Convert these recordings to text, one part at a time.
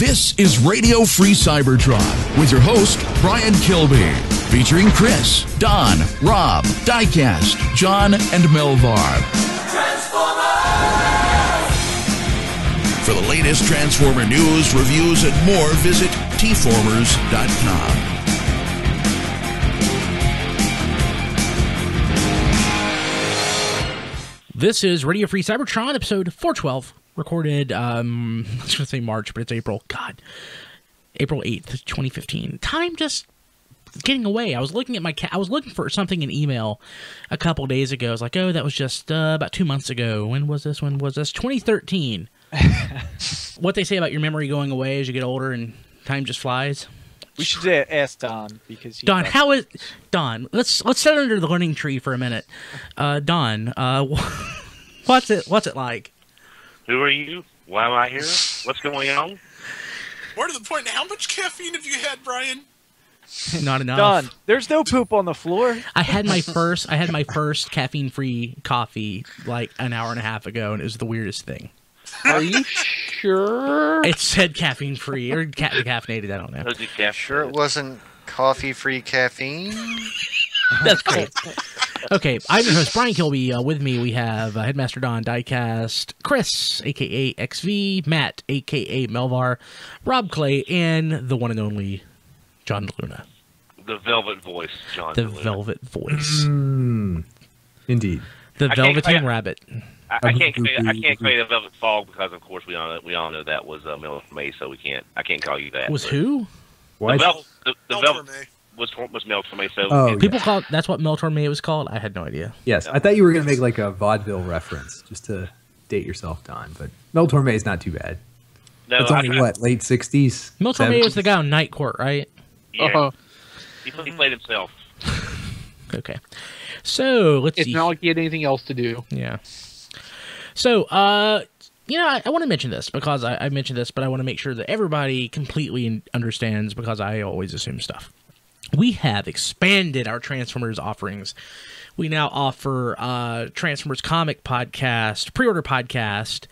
This is Radio Free Cybertron with your host, Brian Kilby, featuring Chris, Don, Rob, Diecast, John, and Melvar. For the latest Transformer news, reviews, and more, visit tformers.com. This is Radio Free Cybertron, episode 412, recorded, I was going to say March, but it's April. God. April 8th, 2015. Time just getting away. I was looking at I was looking for something in email a couple days ago. I was like, oh, that was just about 2 months ago. When was this? 2013. What they say about your memory going away as you get older and time just flies. We should ask Don, because Don, how is Don? Let's sit under the learning tree for a minute. Don, what's it like? Who are you? Why am I here? What's going on? More to the point, how much caffeine have you had, Brian? Not enough. Don, there's no poop on the floor. I had my first caffeine-free coffee like an hour and a half ago, and it was the weirdest thing. Are you sure? It said caffeine-free or decaffeinated. I don't know. Sure it wasn't coffee-free caffeine? That's great. Okay, I'm your host, Brian Kilby. With me, we have Headmaster Don, Diecast, Chris, a.k.a. XV, Matt, a.k.a. Melvar, Rob Clay, and the one and only John Luna. The Velvet Voice, John. The Luna. Velvet Voice. Indeed. The Velveteen Rabbit. I can't claim the Velvet Fog because, of course, we all know that was Mel Torme, so I can't call you that. Was who? The Velvet Torme. was Mel Torme, so people call it, that's what Mel Torme was called? I had no idea. Yes, I thought you were going to make like a vaudeville reference just to date yourself, Don, but Mel Torme is not too bad. No, it's only, late 60s? Mel Torme was the guy on Night Court, right? Yeah. He played himself. Okay. So, let's see. It's not like he had anything else to do. Yeah. So, I want to mention this because I mentioned this, but I want to make sure that everybody completely understands because I always assume stuff. We have expanded our Transformers offerings. We now offer Transformers comic podcast, pre-order podcast,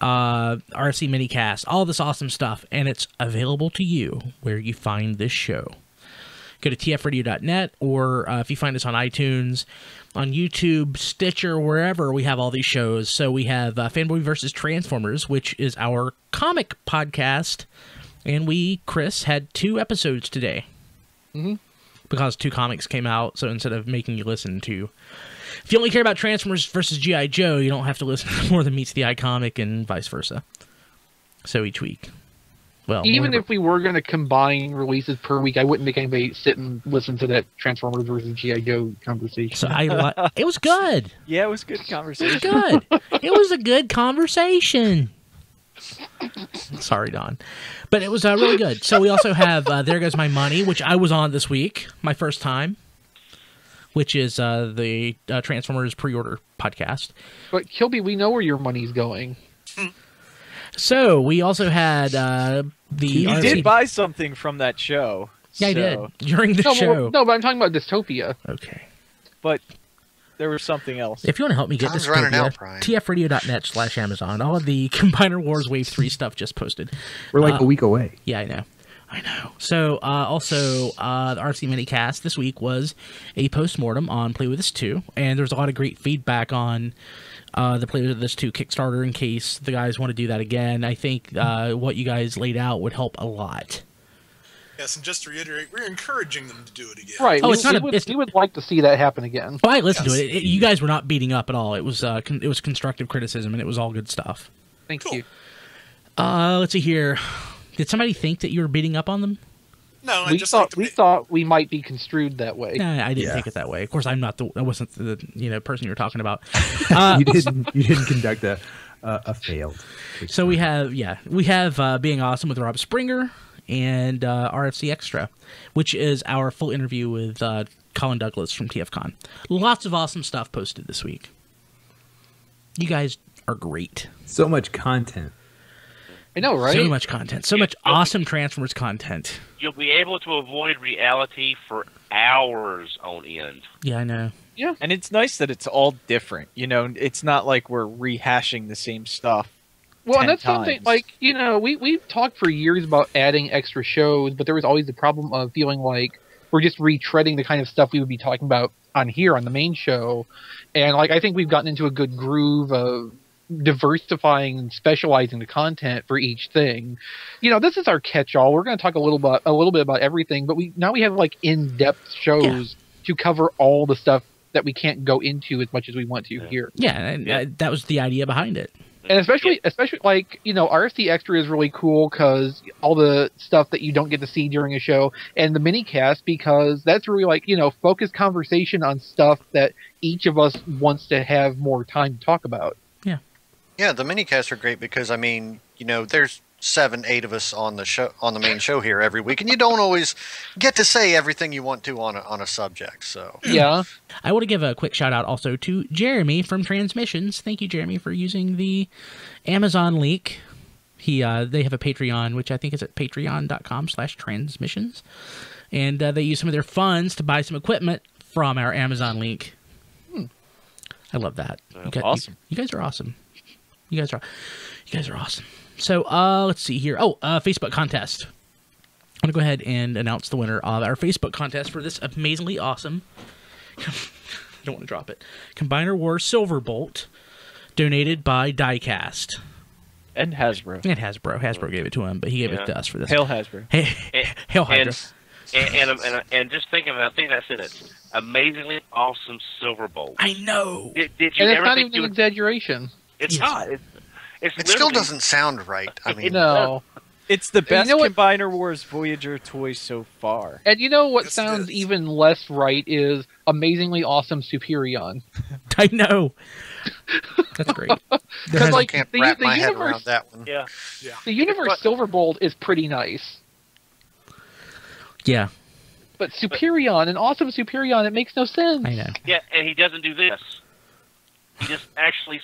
RFC minicast, all this awesome stuff, and it's available to you where you find this show. Go to tfradio.net, or if you find us on iTunes, on YouTube, Stitcher, wherever, we have all these shows. So we have Fanboy vs. Transformers, which is our comic podcast, and Chris, had 2 episodes today. Mm-hmm. Because 2 comics came out, so instead of making you listen to... If you only care about Transformers versus G.I. Joe, you don't have to listen to more than Meets the Eye comic and vice versa. So each week. Well, even if we were going to combine releases per week, I wouldn't make anybody sit and listen to that Transformers versus G.I. Joe conversation. So it was good. Yeah, it was a good conversation. It was good. It was a good conversation. Sorry, Don. But it was really good. So we also have There Goes My Money, which I was on this week, my first time, which is the Transformers pre-order podcast. But Kilby, we know where your money's going. So we also had You did buy something from that show. Yeah, I did. During the show. No, but I'm talking about Dystopia. Okay. But there was something else. If you want to help me get Dystopia, tfradio.net/Amazon. All of the Combiner Wars Wave 3 stuff just posted. We're like a week away. Yeah, I know. So, also, the RC Minicast this week was a post-mortem on Play With Us 2, and there was a lot of great feedback on the Play With Us 2 Kickstarter in case the guys want to do that again. I think what you guys laid out would help a lot. Yes, and just to reiterate, we're encouraging them to do it again. Right. We would like to see that happen again. Well, I listened to it. You guys were not beating up at all. It was constructive criticism, and it was all good stuff. Thank you. Let's see here. Did somebody think that you were beating up on them? No, we thought we might be construed that way. Nah, I didn't think it that way. Of course, I wasn't the person you were talking about. You didn't conduct a failed. So we have Being Awesome with Rob Springer and RFC Extra, which is our full interview with Colin Douglas from TFCon. Lots of awesome stuff posted this week. You guys are great. So much content. I know, right? So much content. So much awesome Transformers content. You'll be able to avoid reality for hours on end. Yeah, I know. Yeah. And it's nice that it's all different. You know, it's not like we're rehashing the same stuff. Well, 10 and that's something times. like, you know, we've talked for years about adding extra shows, but there was always the problem of feeling like we're just retreading the kind of stuff we would be talking about on here on the main show. And like, I think we've gotten into a good groove of diversifying and specializing the content for each thing. You know, this is our catch-all. We're going to talk a little bit about everything, but now we have like in-depth shows to cover all the stuff that we can't go into as much as we want to here. Yeah, and that was the idea behind it. And especially like, you know, RFC Extra is really cool because all the stuff that you don't get to see during a show, and the minicast because that's really like, you know, focused conversation on stuff that each of us wants to have more time to talk about. Yeah. Yeah, the minicasts are great because, I mean, you know, there's 7, 8 of us on the show, on the main show here every week, and you don't always get to say everything you want to on a subject. So yeah, I want to give a quick shout out also to Jeremy from Transmissions. Thank you, Jeremy, for using the Amazon link. They have a Patreon, which I think is at patreon.com/transmissions, and they use some of their funds to buy some equipment from our Amazon link. I love that. Awesome. You guys are awesome. You guys are awesome. So, let's see here. Facebook contest. I'm going to go ahead and announce the winner of our Facebook contest for this amazingly awesome, I don't want to drop it, Combiner Wars Silverbolt, donated by Diecast. And Hasbro. And Hasbro. Hasbro gave it to him, but he gave it to us for this. Hail Hasbro. Hail Hydra. And just thinking about, I think that's it. Amazingly awesome Silverbolt. I know. Did you and it's ever not think even you an would? exaggeration. It's not. It still doesn't sound right. I mean, No. It's the best You know what? Combiner Wars Voyager toy so far. And you know what Yes, it sounds is. even less right is amazingly awesome Superion. I know. That's great. Because I like can't the wrap my head universe, around that one. Yeah. the universe Silverbolt is pretty nice, Yeah, but Superion, an awesome Superion, it makes no sense. I know. Yeah, and he doesn't do this. He just actually.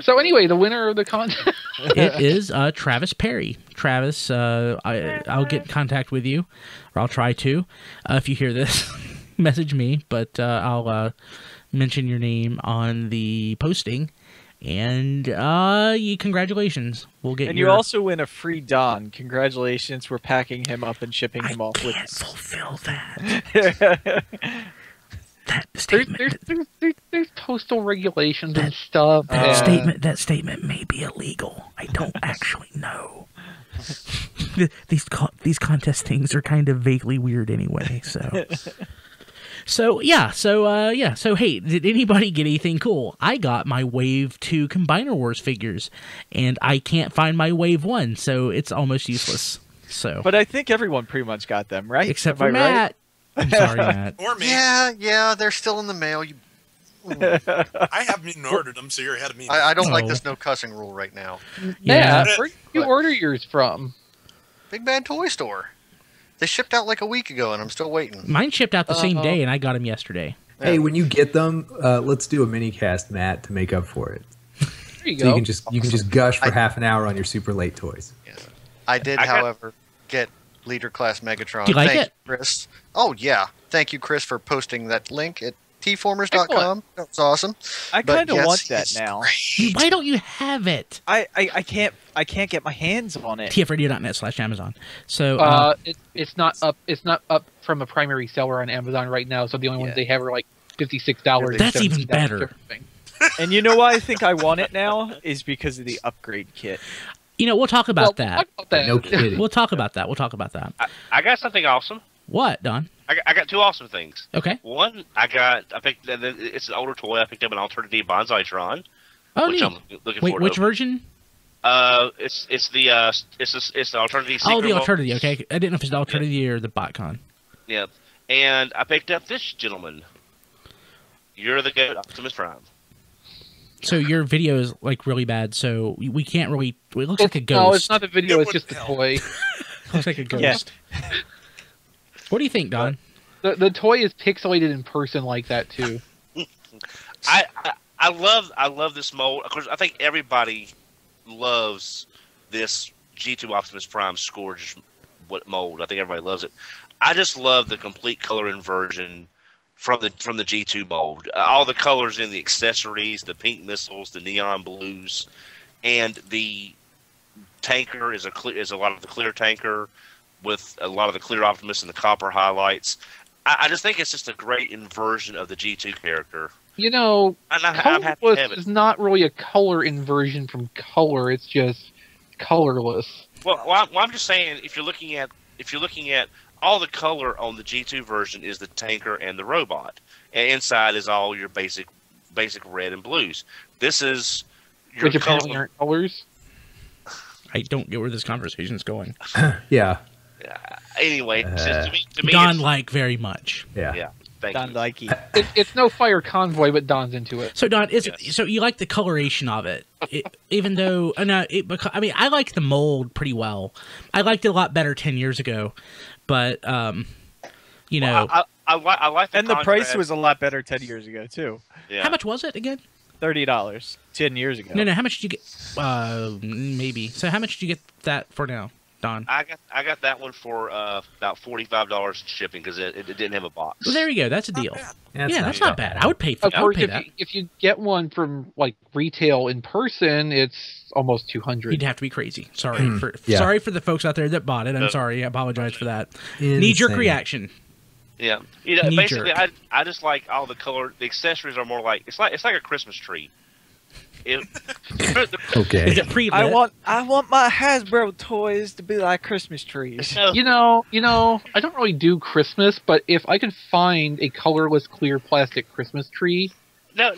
So anyway, the winner of the contest. It is Travis Perry. Travis, I'll get in contact with you, or I'll try to. If you hear this, message me, but I'll mention your name on the posting. And congratulations. We'll get And your... you also win a free Don. Congratulations, we're packing him up and shipping him off with us. fulfill that. That statement... There's postal regulations and stuff. That statement may be illegal. I don't actually know. These contest things are kind of vaguely weird anyway. So hey, did anybody get anything cool? I got my Wave 2 Combiner Wars figures, and I can't find my Wave 1, so it's almost useless. So, But I think everyone pretty much got them, right? except Am for I right? Matt. I'm sorry, Matt. Or me. Yeah, they're still in the mail. I haven't even ordered them, so you're ahead of me. I don't like Oh. this no cussing rule right now. Yeah. Where did you order yours from? Big Bad Toy Store. They shipped out like a week ago, and I'm still waiting. Mine shipped out the same day, and I got them yesterday. Hey, when you get them, let's do a mini cast, Matt, to make up for it. There you So go. you can just gush for half an hour on your super late toys. I did, however, get Leader Class Megatron. Do you like Thank it? you, Chris. Oh, yeah. Thank you, Chris, for posting that link at tformers.com. Excellent. That was awesome. I But kind of yes, want that it's now. Why don't you have it? I can't get my hands on it. tfradio.net/Amazon. So, It's not up. It's not up from a primary seller on Amazon right now. So the only ones they have are like $56. That's even better. And you know why I think I want it now is because of the upgrade kit. we'll talk about that. Talk about that. No kidding. We'll talk about that. I got something awesome. What, Don? I got 2 awesome things. Okay. One, it's an older toy. I picked up an Alternative Bonsaitron, Oh, which neat. I'm looking Wait, forward which to. version? It's the Alternative. Oh, the Secret Alternative. Okay, I didn't know if it's the Alternative or the Botcon. Yeah, and I picked up this gentleman. You're the goat, Optimus Prime. So your video is like really bad, so we can't really. It looks like a ghost. No, it's not the video. It It's just the wouldn't toy. It looks like a Yeah. ghost. What do you think, Don? The toy is pixelated in person like that too. I love this mold. Of course, I think everybody loves this G2 Optimus Prime Scourge mold. I think everybody loves it. I just love the complete color inversion from the G2 mold. All the colors in the accessories, the pink missiles, the neon blues. and the tanker is a lot of the clear tanker with a lot of the clear Optimus and the copper highlights. I just think it's just a great inversion of the G2 character. You know, I'm happy to have colorless it. is not really a color inversion from color. It's just colorless. Well, I'm just saying, if you're looking at all the color on the G2 version is the tanker and the robot, and inside is all your basic red and blues. This is your Which apparently aren't colors. I don't get where this conversation is going. Yeah. Anyway, to me, Don it's, like very much. yeah. Thank Don you. Likey. It's no fire convoy, but Don's into it. So Don, Yes. so you like the coloration of it, even though I mean I like the mold pretty well. I liked it a lot better 10 years ago, but you know, I like the And the price contrast. was a lot better 10 years ago, too. Yeah. how much was it again? $30 10 years ago. No, how much did you get? Maybe. So how much did you get that for now, Don? I got that one for about $45 shipping because it didn't have a box. Well, there you go. That's a deal. That's That's not bad. I would pay. Of I would course, pay that. if you get one from like retail in person, it's almost 200. You'd have to be crazy. Sorry sorry for the folks out there that bought it. I'm sorry. I apologize for that. Knee-jerk reaction. Yeah, Knee-jerk. basically, I just like all the color. The accessories are more like it's like a Christmas tree. Okay. Is it pre-lit? I want my Hasbro toys to be like Christmas trees. You know, I don't really do Christmas, but if I could find a colorless clear plastic Christmas tree, No.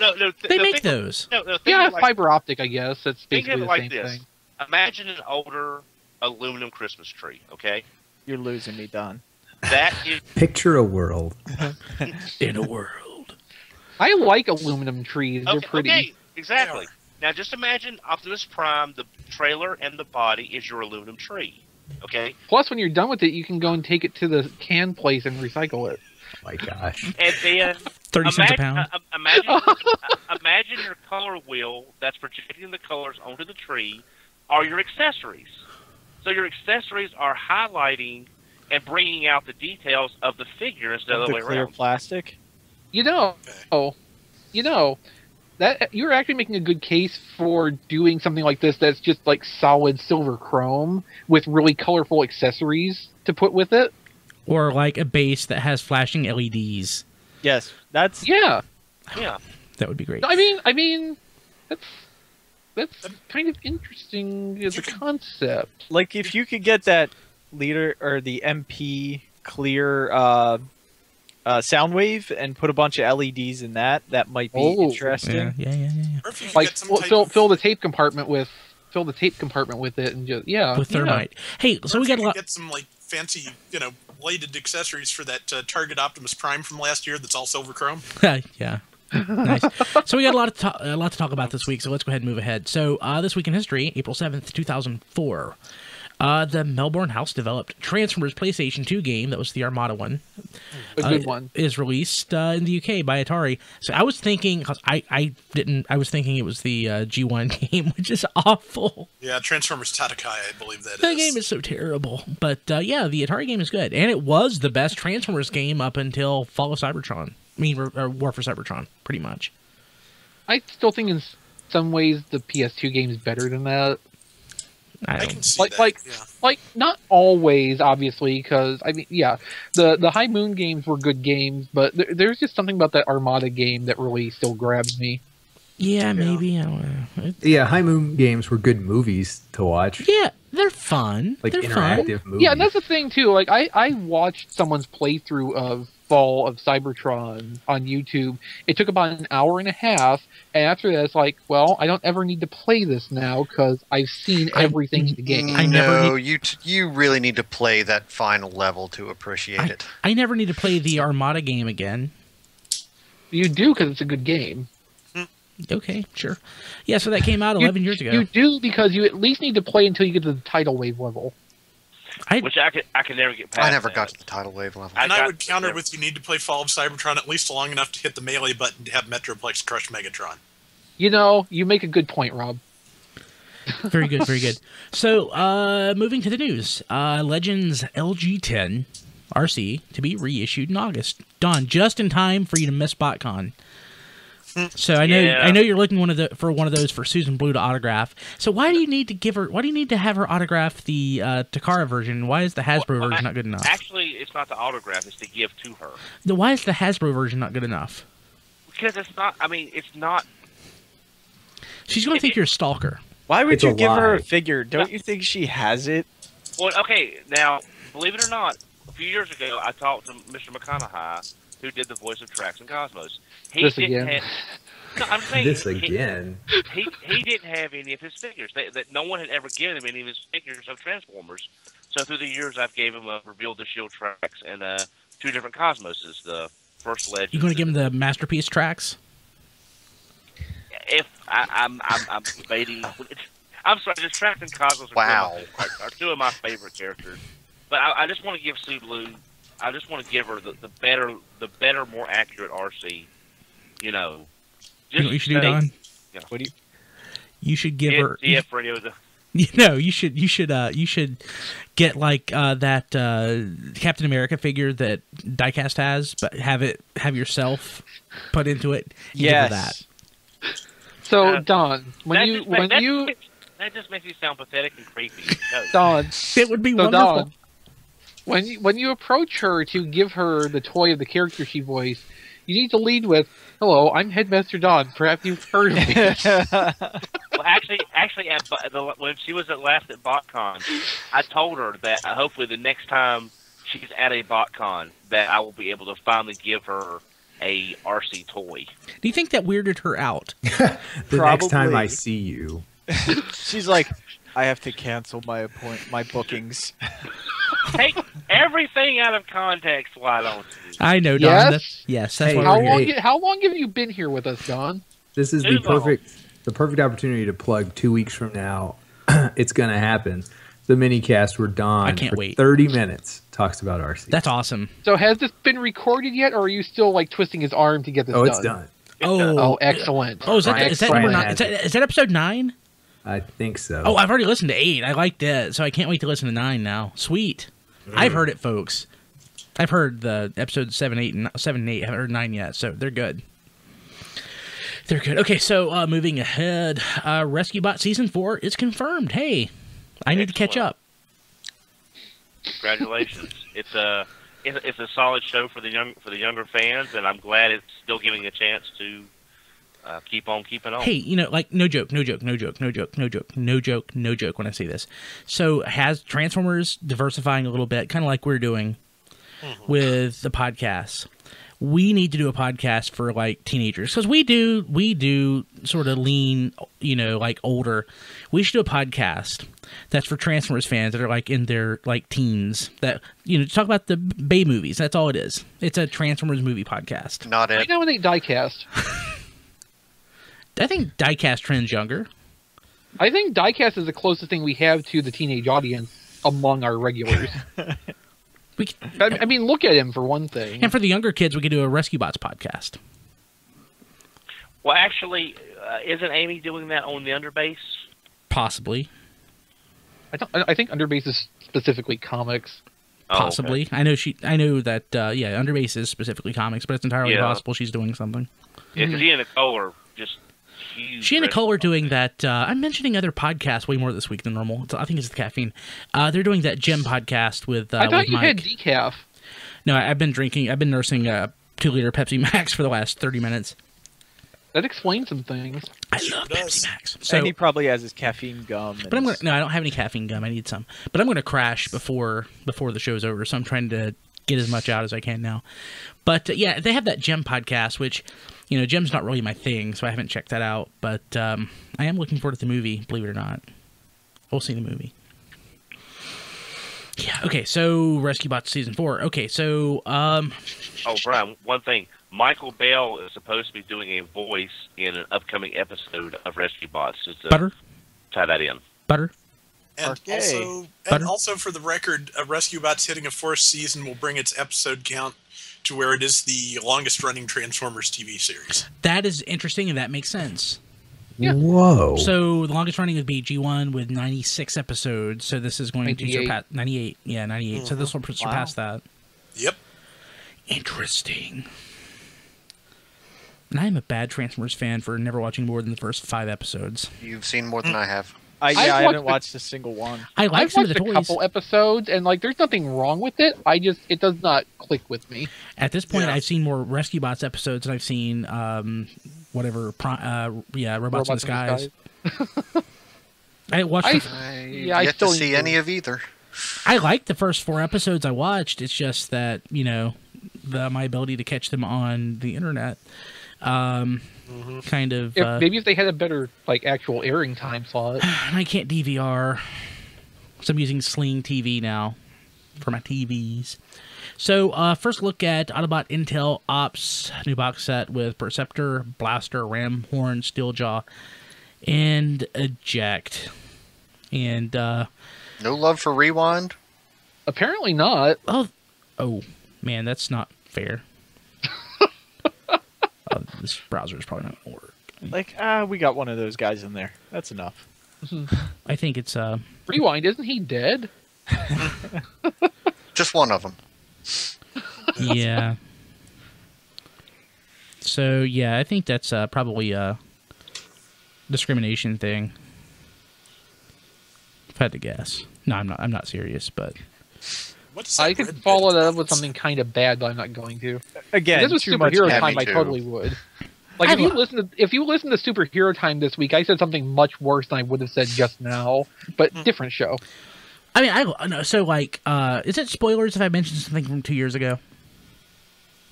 They make those. No, think yeah, of it like, fiber optic, I guess. That's think basically of it the like same this. thing. Imagine an older aluminum Christmas tree. Okay, You're losing me, Don. that is Picture a world. In a world. I like aluminum trees. They're okay, pretty. okay, exactly. Now just imagine Optimus Prime, the trailer and the body is your aluminum tree. Okay, Plus, when you're done with it, you can go and take it to the can place and recycle it. My gosh. and then 30 cents a pound. Imagine your color wheel that's projecting the colors onto the tree are your accessories. So your accessories are highlighting and bringing out the details of the figure instead of the way clear around. plastic. You know, that you're actually making a good case for doing something like this. That's just like solid silver chrome with really colorful accessories to put with it. Or like a base that has flashing LEDs. Yes, that's Yeah, Yeah. That would be great. I mean, that's kind of interesting as a concept. like if you could get that leader or the MP clear Soundwave and put a bunch of LEDs in that might be interesting. Yeah. Or if you could Like get some type fill the tape compartment with it and just With thermite. Hey, so or we if got a you lot. could get some like fancy, bladed accessories for that Target Optimus Prime from last year that's all silver chrome. Yeah. Nice. So we got a lot to talk about this week, so let's go ahead and move ahead. So this week in history, April 7th, 2004, the Melbourne House developed Transformers PlayStation 2 game, that was the Armada one. a good one. Is released in the UK by Atari. So I was thinking, because I was thinking it was the G1 game, which is awful. Yeah, Transformers Tatakai, I believe that is. That game is so terrible. But yeah, the Atari game is good. And it was the best Transformers game up until Fall of Cybertron. I mean, or War for Cybertron, pretty much. I still think in some ways the PS2 game is better than that. I can see that. Yeah. Like not always, obviously, because I mean, yeah, the High Moon games were good games, but there's just something about that Armada game that really still grabs me. Yeah, maybe. I don't know. Yeah, High Moon games were good movies to watch. Yeah, they're fun. Like they're fun. interactive movies. Yeah, and that's the thing too. Like I watched someone's playthrough of Fall of Cybertron on YouTube. It took about an hour and a half, and after that, it's like, well, I don't ever need to play this now because I've seen everything in the game. You really need to play that final level to appreciate it. I never need to play the Armada game again. You do because it's a good game. Okay, sure. Yeah, so that came out 11 years ago. You do because you at least need to play until you get to the tidal wave level. Which I could never get past. I never that. got to the tidal wave level. And I would counter with you need to play Fall of Cybertron at least long enough to hit the melee button to have Metroplex crush Megatron. You know, you make a good point, Rob. Very good, very good. So, moving to the news. Legends LG10 RC to be reissued in August. Don, just in time for you to miss Botcon. So I know you're looking for one of those for Susan Blue to autograph. So why do you need to give her? Why do you need to have her autograph the Takara version? Why is the Hasbro version not good enough? Actually, it's not the autograph; it's to give to her. Why is the Hasbro version not good enough? Because it's not. I mean, it's not. She's going to think you're a stalker. Why would It's you a give her lie. a figure? Don't you think she has it? Well, okay. Now, believe it or not, a few years ago, I talked to Mr. McConaughey, who did the voice of Trax and Cosmos. He This didn't again. No, I'm saying This again. He didn't have any of his figures. That no one had ever given him any of his figures of Transformers. So through the years, I've gave him a Revealed the Shield Trax and 2 different Cosmoses. The first Legend. You going to give him the masterpiece tracks? If I'm debating. I'm sorry, just Trax and Cosmos are 2 of my favorite characters. But I just want to give Sue Blue. I just want to give her the better, more accurate RC. You know. You know what you should do, Don? Yeah. What do you? You should give her. CF Radio. You should get like that Captain America figure that Diecast has, but have yourself put into it. And give her that. So Don, that just makes you sound pathetic and creepy. No. Don, It would be so wonderful. Don, when you approach her to give her the toy of the character she voiced, you need to lead with, "Hello, I'm Headmaster Don. Perhaps you've heard of me." Well, actually, when she was last at Botcon, I told her that hopefully the next time she's at a Botcon, that I will be able to finally give her a RC toy. Do you think that weirded her out? The next time I Probably. see you. She's like, I have to cancel my bookings. Take everything out of context, why don't you? I know, Don. Yes? That's Hey, what How we're long? here. How long have you been here with us, Don? This is Too the long. perfect opportunity to plug 2 weeks from now. It's going to happen. The mini cast where Don I can't for wait. 30 minutes talks about RC. That's awesome. So has this been recorded yet, or are you still like twisting his arm to get this oh, done? it's done. Oh, excellent. Oh, is that Brian number 9? has Is that episode 9? I think so. Oh, I've already listened to 8. I liked it, so I can't wait to listen to 9 now. Sweet. I've heard it, folks. I've heard the episodes 7, 8, and 7 and 8. I haven't heard 9 yet, so they're good. They're good. Okay, so moving ahead, Rescue Bot Season 4 is confirmed. Hey, I need to catch up. Congratulations! It's a solid show for the younger fans, and I'm glad it's still giving a chance to keep on keeping on. Hey, you know, like, no joke when I say this. So has Transformers diversifying a little bit, kind of like we're doing with the podcast. We need to do a podcast for like teenagers, because we do sort of lean, you know, like older. We should do a podcast that's for Transformers fans that are like in their like teens, that, you know, talk about the Bay movies. That's all it is. It's a Transformers movie podcast. Not I it. nominate Diecast. I think Diecast trends younger. I think Diecast is the closest thing we have to the teenage audience among our regulars. We I mean, look at him for one thing. and for the younger kids, we could do a Rescue Bots podcast. Well, actually, isn't Amy doing that on the Underbase? Possibly. I think Underbase is specifically comics. Oh, Possibly. okay. I know that Underbase is specifically comics, but it's entirely Yeah. possible she's doing something. Yeah, 'cause she and Nicole are just huge. She and Nicole are doing that. I'm mentioning other podcasts way more this week than normal. I think it's the caffeine. They're doing that gym podcast with I thought with you had Mike. decaf. No, I've been nursing a 2-liter Pepsi Max for the last 30 minutes. That explains some things. I love does. Pepsi Max. So, And he probably has his caffeine gum. but I'm gonna. No, I don't have any caffeine gum. I need some. But I'm gonna crash before the show's over. So I'm trying to get as much out as I can now. But yeah, they have that gym podcast, which, you know, gym's not really my thing, so I haven't checked that out. But I am looking forward to the movie. Believe it or not, we'll see the movie. Yeah. Okay. So Rescue Bots Season 4. Okay. So Oh, Brian, one thing. Michael Bell is supposed to be doing a voice in an upcoming episode of Rescue Bots. Just to butter. tie that in. Butter. And Okay. Butter? also for the record, Rescue Bots hitting a 4th season will bring its episode count to where it is the longest running Transformers TV series. That is interesting, and that makes sense. Yeah. Whoa. So the longest running would be G1 with 96 episodes. So this is going 98. to surpass 98. Yeah, 98. So this will surpass that. Yep. Interesting. And I am a bad Transformers fan for never watching more than the first 5 episodes. You've seen more than I have. I I've haven't watched watched a single one. I like I've some of watched the a toys. couple episodes, and like, there's nothing wrong with it. It does not click with me. At this point, Yeah. I've seen more Rescue Bots episodes than I've seen Robots in Disguise. I watched. I Yet still to see need to- any of either. I liked the first 4 episodes I watched. It's just that my ability to catch them on the internet, kind of. Maybe if they had a better like actual airing time slot. And I can't DVR, so I'm using Sling TV now for my TVs. So first look at Autobot Intel Ops new box set with Perceptor, Blaster, Ram Horn, Steeljaw, and Eject. And No love for Rewind? Apparently not. oh man, that's not fair. This browser is probably not gonna work. Like, we got one of those guys in there. That's enough. I think it's Rewind, isn't he dead? Just one of them. yeah. So yeah, I think that's probably a discrimination thing. If I had to guess. No, I'm not serious, but What's that I could red follow bit? that up with something kind of bad, but I'm not going to. Again, If this was too much superhero Yeah, time, me I too. totally would. Like if you listen to superhero time this week, I said something much worse than I would have said just now, but different show. I mean, I know. So like, is it spoilers if I mentioned something from 2 years ago?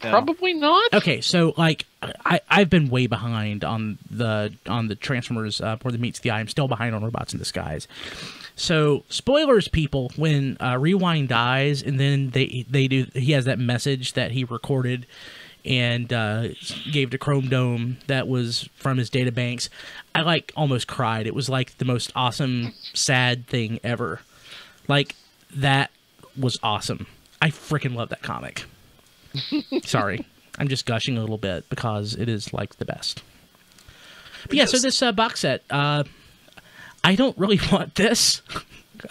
No. Probably not. Okay, so like, I've been way behind on the Transformers more than meets the eye. I'm still behind on Robots in Disguise. So spoilers, people. When Rewind dies, and then he has that message that he recorded and gave to Chrome Dome that was from his data banks. I like almost cried. It was like the most awesome, sad thing ever. Like, that was awesome. I freaking love that comic. Sorry. I'm just gushing a little bit because it is like the best. But yeah, so this box set, I don't really want this.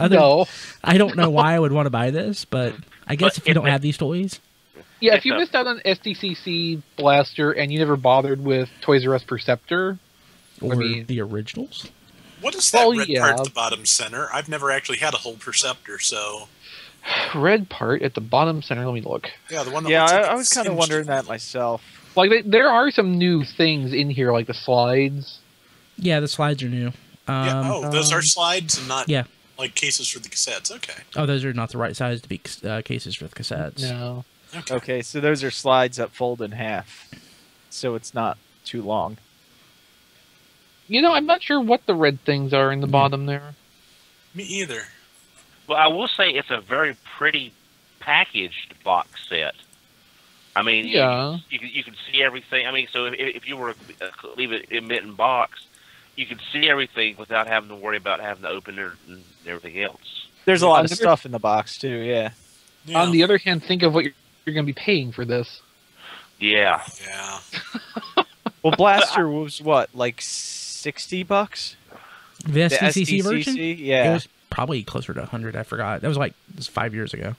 No. I don't know why I would want to buy this, but I guess if you don't have these toys. Yeah, if you missed out on SDCC Blaster and you never bothered with Toys R Us Perceptor, Or mean- the originals. What is that Well, red yeah. part at the bottom center? I've never actually had a whole Perceptor, so red part at the bottom center. Let me look. yeah, the one that Yeah, looks like I it's was kind of singed. wondering that myself. Like there are some new things in here, like the slides. Yeah, the slides are new. Yeah, those are slides and not Yeah. like cases for the cassettes. Okay. Oh, those are not the right size to be cases for the cassettes. No. Okay, so those are slides that fold in half, so it's not too long. You know, I'm not sure what the red things are in the bottom there. Me either. Well, I will say it's a very pretty packaged box set. I mean, Yeah. you can see everything. I mean, so if you were to leave it in box, you can see everything without having to worry about having to open it and everything else. There's a lot of I've never- stuff in the box too. Yeah. Yeah. On the other hand, think of what you're going to be paying for this. Yeah. Yeah. Well, Blaster was what, like $60? The SDCC version? Yeah. It was probably closer to 100. I forgot. That was like 5 years ago.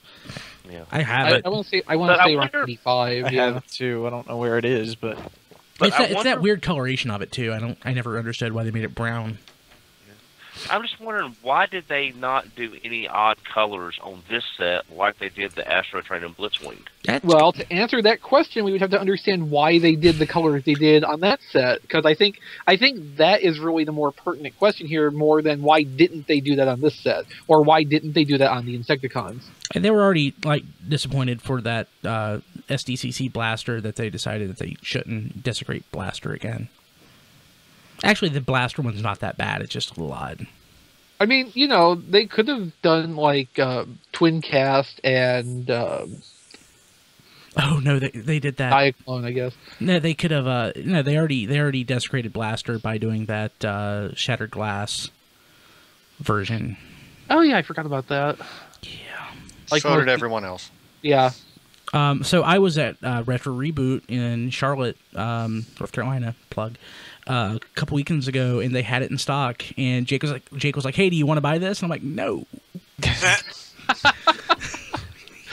Yeah. I have I it. want to say But around I wonder- 85. I Yeah. have it too. I don't know where it is, but But It's I that wonder- weird coloration of it too. I never understood why they made it brown. I'm just wondering, why did they not do any odd colors on this set like they did the Astro Train and Blitzwing? Well, to answer that question, we would have to understand why they did the colors they did on that set. Because I think that is really the more pertinent question here, more than why didn't they do that on this set, or why didn't they do that on the Insecticons? And they were already like disappointed for that SDCC Blaster that they decided that they shouldn't desecrate Blaster again. Actually, the Blaster one's not that bad. It's just a little odd. I mean, you know, they could have done like Twin Cast and Oh no, they did that. Diaclone, I guess. No, they could have. No, they already desecrated Blaster by doing that Shattered Glass version. Oh yeah, I forgot about that. Like So most did everyone else. Yeah. So I was at Retro Reboot in Charlotte, North Carolina. Plug. A couple weekends ago, and they had it in stock. And Jake was like, "Hey, do you want to buy this?" And I'm like, "No."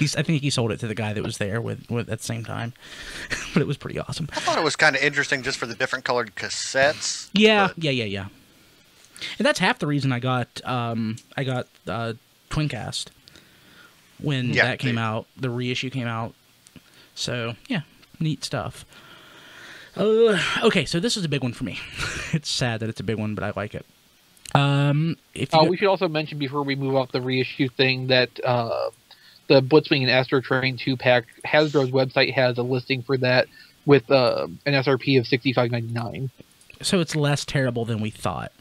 I think he sold it to the guy that was there with at the same time, but it was pretty awesome. I thought it was kind of interesting just for the different colored cassettes. Yeah, but... yeah. And that's half the reason I got Twincast when that came out. The reissue came out. So yeah, neat stuff. Okay, so this is a big one for me. It's sad that it's a big one, but I like it. We should also mention before we move off the reissue thing that the Blitzwing and Astro Train 2-pack, Hasbro's website has a listing for that with an SRP of $65.99. So it's less terrible than we thought.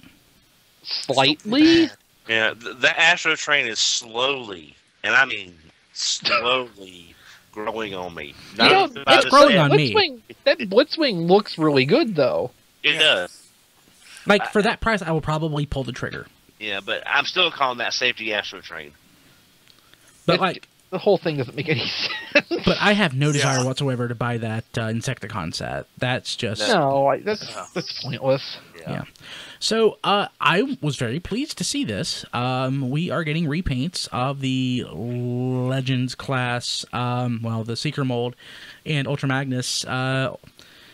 Slightly? Yeah, the Astro Train is slowly, and I mean slowly, growing on me. It's growing on me. That Blitzwing looks really good, though. It does. Like, for that price, I will probably pull the trigger. Yeah, but I'm still calling that safety Astro Train. But, the whole thing doesn't make any sense. But I have no desire whatsoever to buy that Insecticon set. That's just... that's pointless. Yeah. So, I was very pleased to see this. We are getting repaints of the Legends class, the Seeker mold, and Ultra Magnus,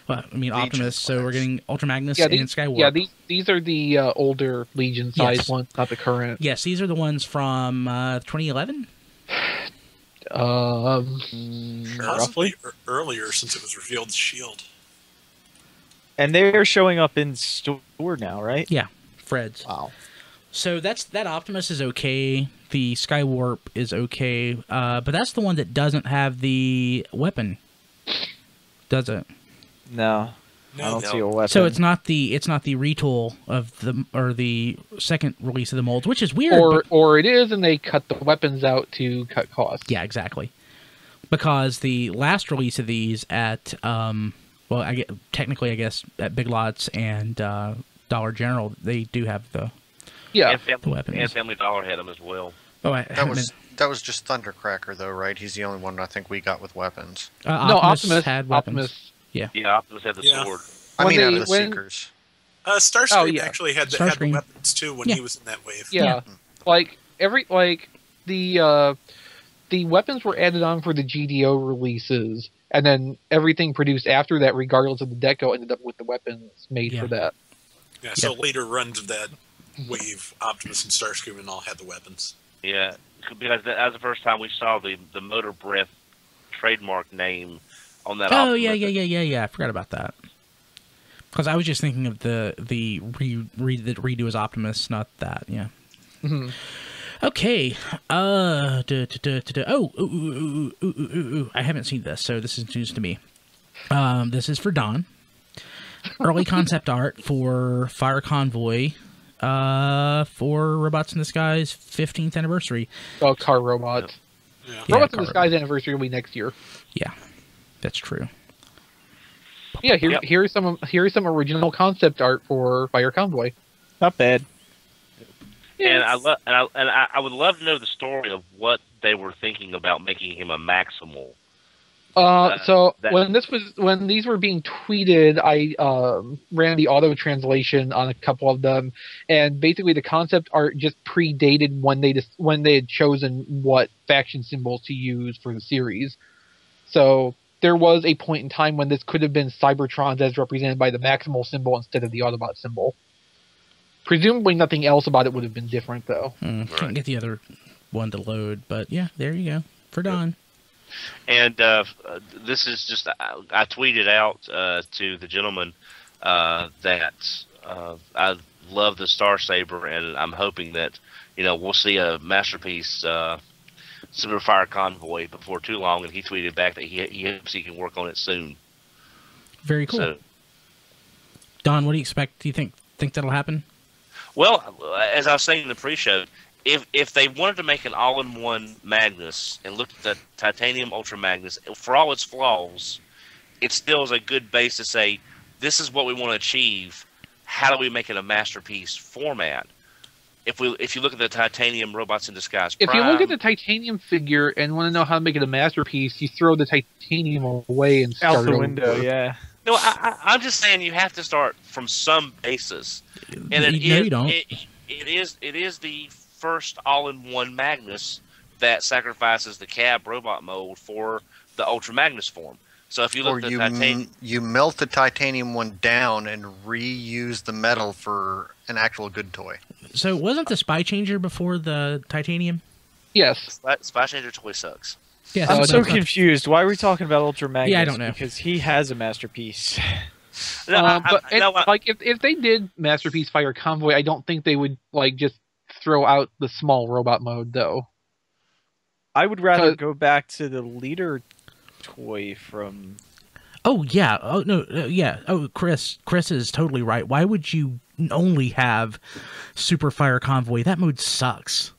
Optimus, so we're getting Ultra Magnus and Skywarp. Yeah, these are the older Legion size ones, not the current. Yes, these are the ones from 2011? Possibly earlier, since it was revealed as S.H.I.E.L.D. And they're showing up in store now, right? Yeah, Fred's. Wow. So that Optimus is okay. The Skywarp is okay, but that's the one that doesn't have the weapon, does it? No, I don't see a weapon. So it's not the retool of the second release of the molds, which is weird. Or it is, and they cut the weapons out to cut costs. Yeah, exactly. Because the last release of these at technically at Big Lots and Dollar General, they do have the weapons. And Family Dollar had them as well. Oh, that was just Thundercracker, though, right? He's the only one I think we got with weapons. Optimus had weapons. Optimus. Yeah, Optimus had the sword. Out of the Seekers. Starscream actually had the weapons too when he was in that wave. Yeah, the weapons were added on for the GDO releases, and then everything produced after that, regardless of the deco, ended up with the weapons made for that. Yeah, so later runs of that wave, Optimus and Starscream and all had the weapons. Yeah, because that was the first time we saw the Motor Breath trademark name on that. Oh, yeah. I forgot about that. Because I was just thinking of the redo as Optimus, not that. Yeah. Mm-hmm. Okay. I haven't seen this, so this is news to me. This is for Don. Early concept art for Fire Convoy for Robots in the Sky's 15th anniversary. Oh, car robots. Yeah. Robots in the Sky's anniversary will be next year. Yeah, that's true. Yeah, here's some original concept art for Fire Convoy. Not bad. And I would love to know the story of what they were thinking about making him a Maximal. When these were being tweeted, I ran the auto translation on a couple of them, and basically the concept art just predated when they had chosen what faction symbols to use for the series. So there was a point in time when this could have been Cybertrons as represented by the Maximal symbol instead of the Autobot symbol. Presumably nothing else about it would have been different, though. Can't get the other one to load, but yeah, there you go. For Don. And this is just, I tweeted out to the gentleman that I love the Star Saber, and I'm hoping that, we'll see a masterpiece Super Fire Convoy before too long, and he tweeted back that he hopes he can work on it soon. Very cool. So, Don, what do you expect? Do you think that'll happen? Well, as I was saying in the pre-show, if they wanted to make an all-in-one Magnus and looked at the Titanium Ultra Magnus, for all its flaws, it still is a good base to say, this is what we want to achieve. How do we make it a masterpiece format? If you look at the Titanium Robots in Disguise Prime, if you look at the Titanium figure and want to know how to make it a masterpiece, you throw the Titanium away and start out the window. Yeah. No, I'm just saying you have to start from some basis, and you don't. It is the first all-in-one Magnus that sacrifices the cab robot mold for the Ultra Magnus form. So if you look at the titanium, you melt the titanium one down and reuse the metal for an actual good toy. So wasn't the Spy Changer before the titanium? Yes. Spy Changer toy sucks. Yeah, I'm so confused. Why are we talking about Ultra Magnus? Yeah, I don't know. Because he has a masterpiece. Like if they did Masterpiece Fire Convoy, I don't think they would like just throw out the small robot mode though. I would rather go back to the leader toy from. Oh yeah. Oh no. Yeah. Oh, Chris is totally right. Why would you only have Super Fire Convoy? That mode sucks.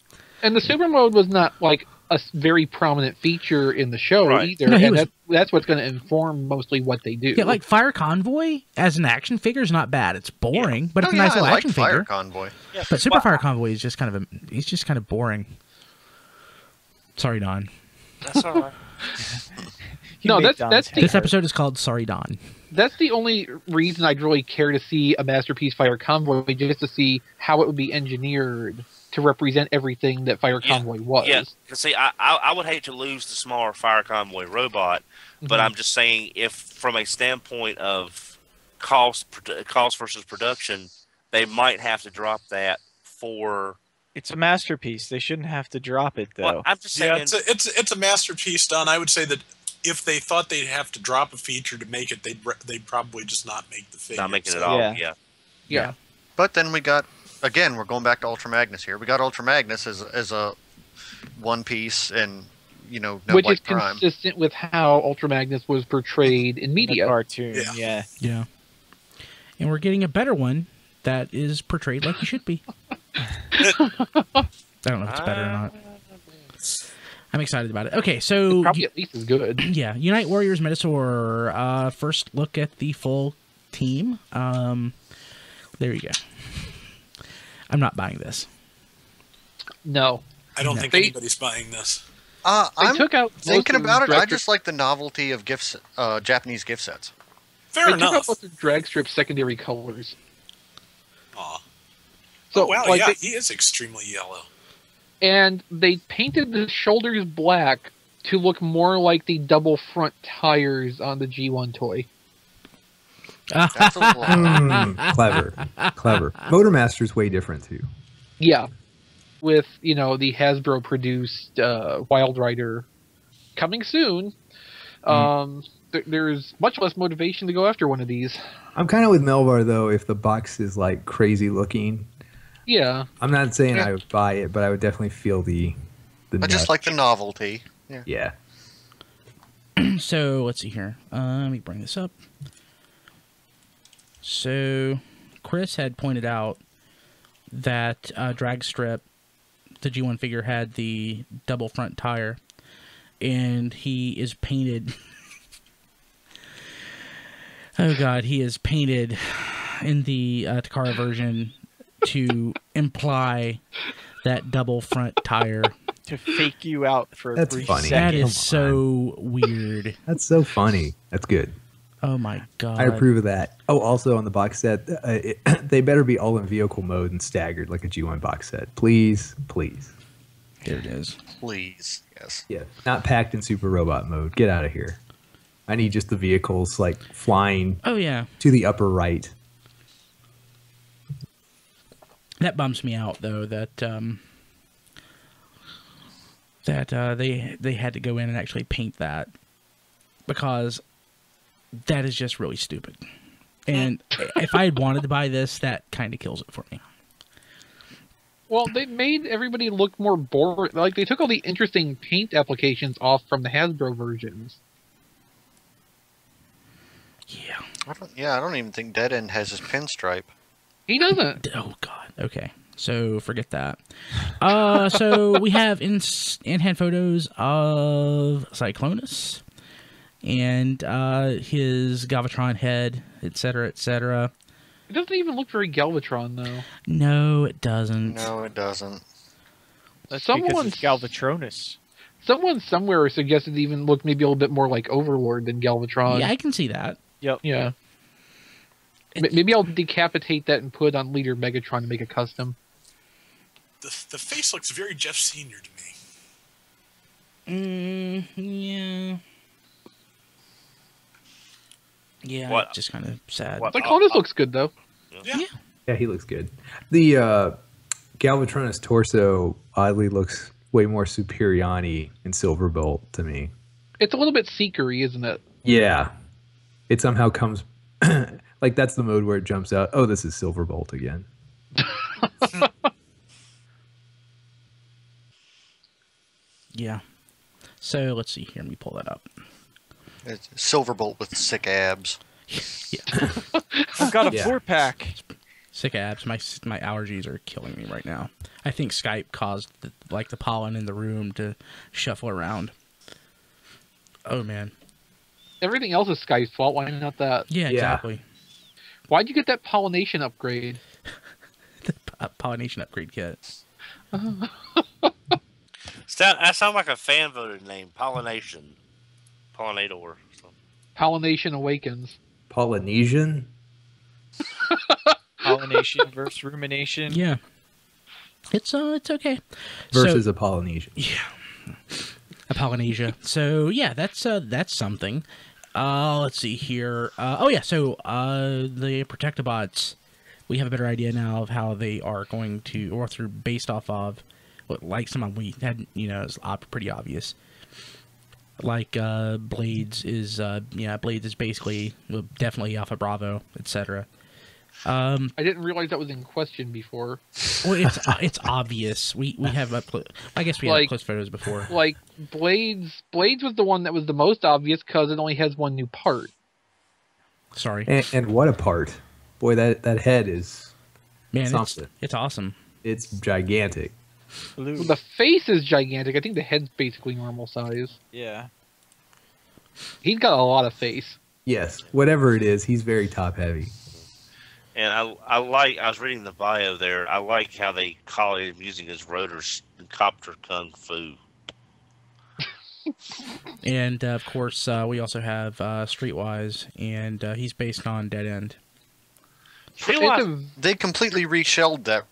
And the super mode was not like a very prominent feature in the show either. No, and that's what's going to inform mostly what they do. Yeah, like Fire Convoy as an action figure is not bad. It's boring, but it's a nice little action figure. Fire Convoy. Yeah. But Super Fire Convoy is just kind of boring. Sorry, Don. That's all right. No, that's this episode is called Sorry, Don. That's the only reason I'd really care to see a Masterpiece Fire Convoy, just to see how it would be engineered to represent everything that Fire Convoy was. Yeah, see, I would hate to lose the smaller Fire Convoy robot, but I'm just saying, if from a standpoint of cost versus production, they might have to drop that for. It's a masterpiece. They shouldn't have to drop it though. Well, I'm just saying. Yeah, it's a masterpiece, Don. I would say that if they thought they'd have to drop a feature to make it, they'd probably just not make the figure. Not make it at all. Yeah. But then we got. Again, we're going back to Ultra Magnus here. We got Ultra Magnus as a one piece, and no which White is Prime. consistent with how Ultra Magnus was portrayed in media. The cartoon, yeah. And we're getting a better one that is portrayed like he should be. I don't know if it's better or not. I'm excited about it. Okay, so It's probably at least as good. Yeah, Unite Warriors Menasor. First look at the full team. There you go. I'm not buying this. No. I don't think anybody's buying this. I'm took out thinking about it. I drag just like the novelty of gifts, Japanese gift sets. Fair They enough. took out most of the drag strip secondary colors. Aw. So, Oh, wow, like, yeah, he is extremely yellow. and they painted the shoulders black to look more like the double front tires on the G1 toy. That's a lot. Clever. Motormaster's way different too. Yeah. With, the Hasbro produced Wild Rider coming soon, there's much less motivation to go after one of these. I'm kind of with Melvar though. If the box is like crazy looking, Yeah. I'm not saying I would buy it, but I would definitely feel the. I just like the novelty. Yeah. So let's see here. Let me bring this up. So Chris had pointed out that drag strip, the G1 figure, had the double front tire, and he is painted. Oh God, he is painted in the Takara version to imply that double front tire. To fake you out for a That's brief funny. second. That is so weird. That's so funny. That's good. Oh my God. I approve of that. Oh, also on the box set, they better be all in vehicle mode and staggered like a G1 box set. Please. There it is. Please, yes. Yeah. Not packed in super robot mode. Get out of here. I need just the vehicles like flying Oh yeah. to the upper right. That bums me out though that they had to go in and actually paint that, because that is just really stupid. And if I had wanted to buy this, that kind of kills it for me. Well, they made everybody look more boring. Like, they took all the interesting paint applications off from the Hasbro versions. Yeah. I don't even think Dead End has his pinstripe. He doesn't. Oh God. Okay. So forget that. So we have in-hand photos of Cyclonus and his Galvatron head, etc., etc. It doesn't even look very Galvatron, though. No, it doesn't. No, it doesn't. That's because it's Galvatronus. Someone somewhere suggested it even looked maybe a little bit more like Overlord than Galvatron. Yeah, I can see that. Yep. Yeah. Maybe I'll decapitate that and put it on Leader Megatron to make a custom. The face looks very Jeff Senior to me. Yeah. Yeah, What? just kind of sad. What? Leonidas looks good though. Yeah. Yeah, he looks good. The Galvatronus torso oddly looks way more Superion-y in Silverbolt to me. It's a little bit seekery, isn't it? Yeah. It somehow comes... like, that's the mode where it jumps out. Oh, this is Silverbolt again. Yeah. So, let's see here. Let me pull that up. It's Silverbolt with sick abs. Yeah. I've got a Yeah. 4-pack. Sick abs. My allergies are killing me right now. I think Skype caused the pollen in the room to shuffle around. Oh, man. Everything else is Sky's fault. Why not that? Yeah, Yeah. exactly. Why'd you get that pollination upgrade? The pollination upgrade kit. That sounds like a fan voted name. Pollination. Pollinator. Pollination Awakens. Polynesian? Pollination versus rumination. Yeah. It's okay. Versus So, a Polynesian. a Polynesia. So yeah, that's something. Let's see here. So the Protectobots, we have a better idea now of how they are going to, or through based off of what, like some we had, is pretty obvious. Like Blades is basically definitely Alpha Bravo, etc. I didn't realize that was in question before. Well, it's obvious. We have I guess we had close photos before. Like Blades was the one that was the most obvious because it only has one new part. Sorry, And what a part. Boy, that head is man, something. it's awesome. It's gigantic. Blue. The face is gigantic. I think the head's basically normal size. Yeah. He's got a lot of face. Yes, whatever it is, he's very top heavy. And I was reading the bio there. I like how they call him using his rotors in copter kung fu. And of course, we also have Streetwise, and he's based on Dead End. They completely reshelled that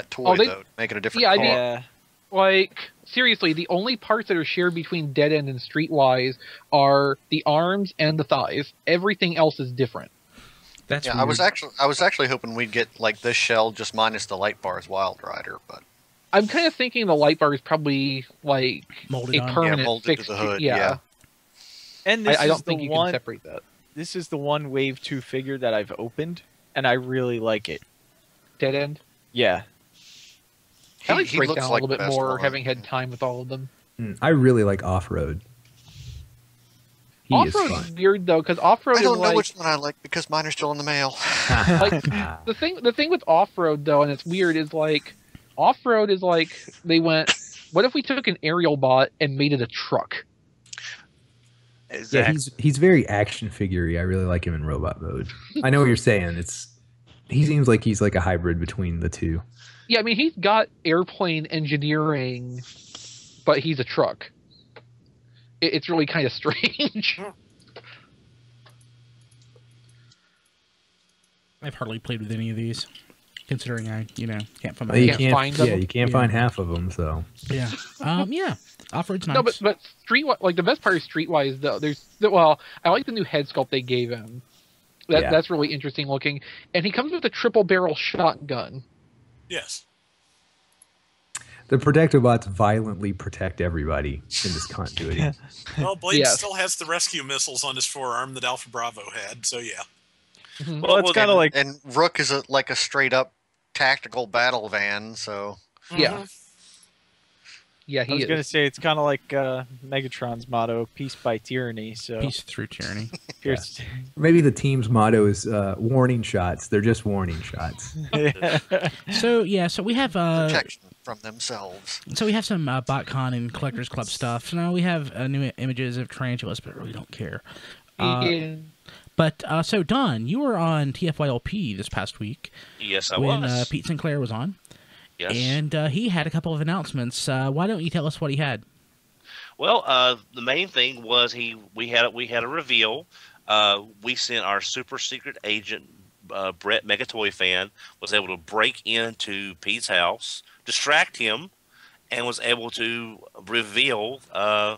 toy though, to make it a different Yeah, car. Yeah. Like, seriously, the only parts that are shared between Dead End and Streetwise are the arms and the thighs. Everything else is different. That's Yeah, weird. I was actually hoping we'd get like this shell just minus the light bars Wild Rider, but I'm kind of thinking the light bar is probably like Molded a on. permanent molded to fixed. the hood, Yeah, yeah. And this I is don't the think you one. can separate that. This is the one Wave 2 figure that I've opened, and I really like it. Dead End. Yeah. I like he Breakdown looks a like little the bit best more, one. having had time with all of them. I really like Off-Road. He is Off-Road fun. is weird though, because Off-Road I don't is know like, which one I like because mine are still in the mail. like the thing with Off-Road though, and it's weird, is like Off-Road is like they went, what if we took an aerial bot and made it a truck? Yeah, he's very action figure-y. I really like him in robot mode. I know what you're saying. He seems like he's like a hybrid between the two. Yeah, I mean he's got airplane engineering, but he's a truck. It's really kind of strange. I've hardly played with any of these, considering I can't find my. You can't can't find them? Yeah, you can't Yeah. find half of them. So Yeah. Yeah. Off-Road's nice. No, but Streetwise, like the best part of Streetwise though, I like the new head sculpt they gave him. Yeah. That's really interesting looking, and he comes with a triple barrel shotgun. Yes. the Protectobots violently protect everybody in this continuity. Well, Blade Yes. still has the rescue missiles on his forearm that Alpha Bravo had, so yeah. Well, it's kind of like And Rook is like a straight up tactical battle van, so Yeah. Yeah, I he was is. going to say it's kind of like Megatron's motto, "Peace by tyranny." So Peace through tyranny. here's Maybe the team's motto is warning shots. They're just warning shots. So we have protection from themselves. so we have some Botcon and Collectors Club stuff. So now we have new images of tarantulas, but I really don't care. Yeah. But so Don, you were on TFYLP this past week Yes, I when was. Pete Sinclair was on, Yes. and he had a couple of announcements. Why don't you tell us what he had? Well, the main thing was we had a reveal. We sent our super secret agent, Brett Megatoy fan, was able to break into Pete's house, distract him, and was able to reveal a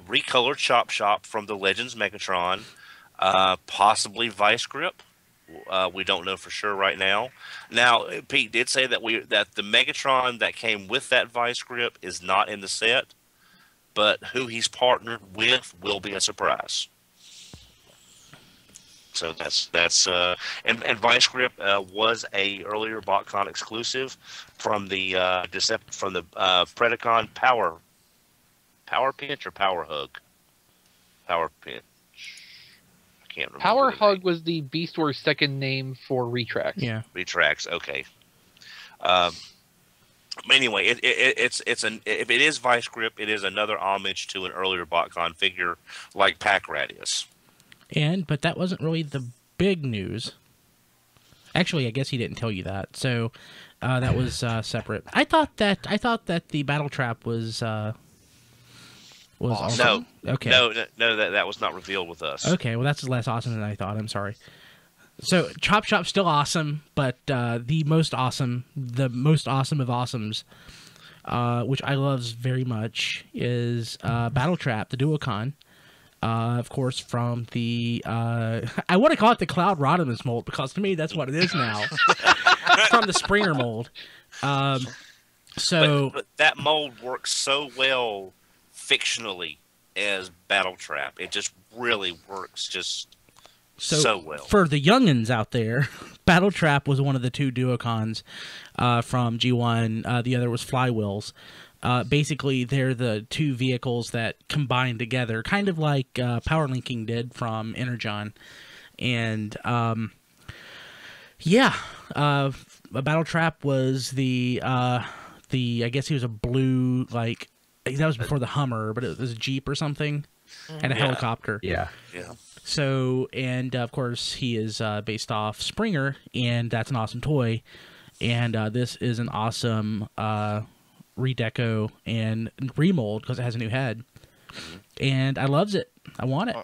recolored Chop Shop from the Legends Megatron, possibly Vice Grip. We don't know for sure right now. Now, Pete did say that the Megatron that came with that Vice Grip is not in the set, but who he's partnered with will be a surprise. So that's and Vice Grip was a earlier Botcon exclusive from the Predacon Power Pinch or Power Hug. Power Pinch. I can't remember. Power Hug was the Beast War's second name for Retracts. Yeah, Retracts. Okay. Anyway, if it is Vice Grip, it is another homage to an earlier Botcon figure like Pack Rat is. but that wasn't really the big news. Actually, I guess he didn't tell you that. So that was separate. I thought that the Battletrap was awesome. No. Okay. No, that was not revealed with us. Okay, well that's less awesome than I thought. I'm sorry. So Chop Shop's still awesome, but the most awesome of awesomes, which I love very much, is Battletrap, the Duocon. Of course, from the I want to call it the Cloud Rodimus mold, because to me that's what it is now. From the Springer mold. But that mold works so well fictionally as Battletrap. It just really works so well. For the youngins out there, Battletrap was one of the two Duocons from G1. The other was Flywheels. Basically, they're the two vehicles that combine together, kind of like Power Linking did from Energon. And Battletrap was the I guess he was a blue, like, that was before the Hummer, but it was a Jeep or something, and a helicopter. Yeah. So, and of course, he is based off Springer, and that's an awesome toy. And this is an awesome redeco and remold because it has a new head. And I loves it. I want it.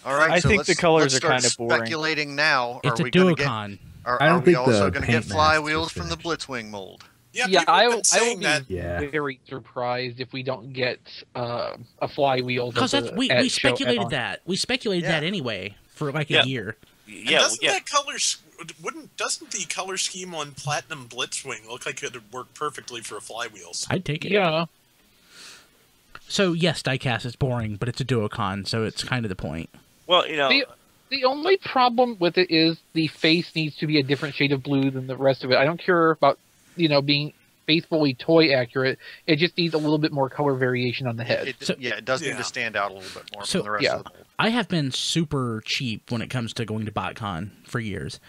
All right. I so think the colors are kind of boring. Speculating now. It's are a we gonna Duocon. Are we also going to get flywheels from the Blitzwing mold? Yeah, I will that. be very surprised if we don't get a flywheel. Because we speculated that. We speculated that anyway for like a year. Yeah, Doesn't the color scheme on Platinum Blitzwing look like it would work perfectly for flywheels? I'd take it. Yeah. So yes, diecast is boring, but it's a Duocon, so it's kind of the point. Well, the only problem with it is the face needs to be a different shade of blue than the rest of it. I don't care about being faithfully toy accurate. It just needs a little bit more color variation on the head. It does need to stand out a little bit more from the rest of the mold. I have been super cheap when it comes to going to Botcon for years.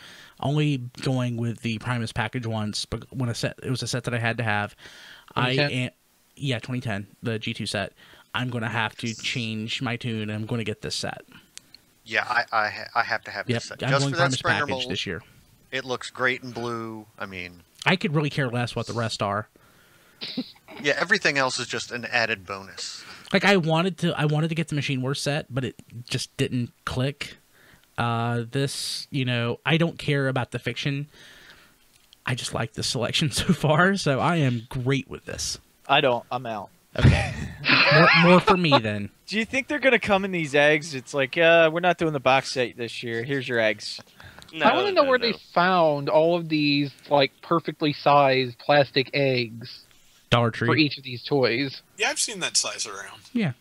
Only going with the Primus package once, but when it was a set that I had to have. 2010, the G2 set. I'm going to have to change my tune, and I'm going to get this set. Yeah, I have to have this set. I'm Just going for that Primus Springer package mold, this year. it looks great in blue. I mean, I could really care less what the rest are. Yeah, everything else is just an added bonus. Like I wanted to get the Machine Wars set, but it just didn't click. This, I don't care about the fiction. I just like the selection so far, so I am great with this. I don't. I'm out. Okay. more for me then. Do you think they're going to come in these eggs? It's like, we're not doing the box set this year. Here's your eggs. No, I want to know where they found all of these like perfectly sized plastic eggs Dollar Tree for each of these toys. Yeah, I've seen that size around. Yeah.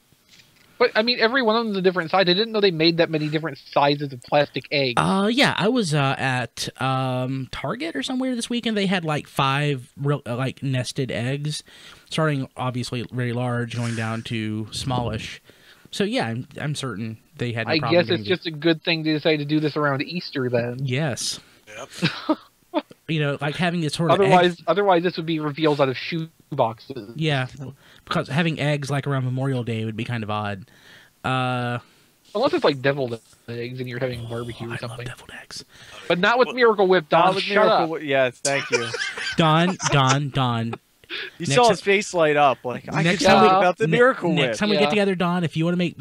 But, I mean, every one of them is a different size. I didn't know they made that many different sizes of plastic eggs. Yeah, I was at Target or somewhere this weekend. They had like 5 real, nested eggs, starting obviously very large, going down to smallish. So yeah, I'm certain they had no I problem. guess it's just a good thing to decide to do this around Easter then. Yes. Yep. Like having this sort of otherwise this would be reveals out of shoe boxes. Yeah, because having eggs like around Memorial Day would be kind of odd. Unless it's like deviled eggs and you're having barbecue or something. I love deviled eggs. But not with Miracle Whip, Don. With Shut Miracle up. Yeah, thank you. Don. You saw his face light up. Like, I can tell about the Miracle Whip. Next time we get together, Don, if you want to make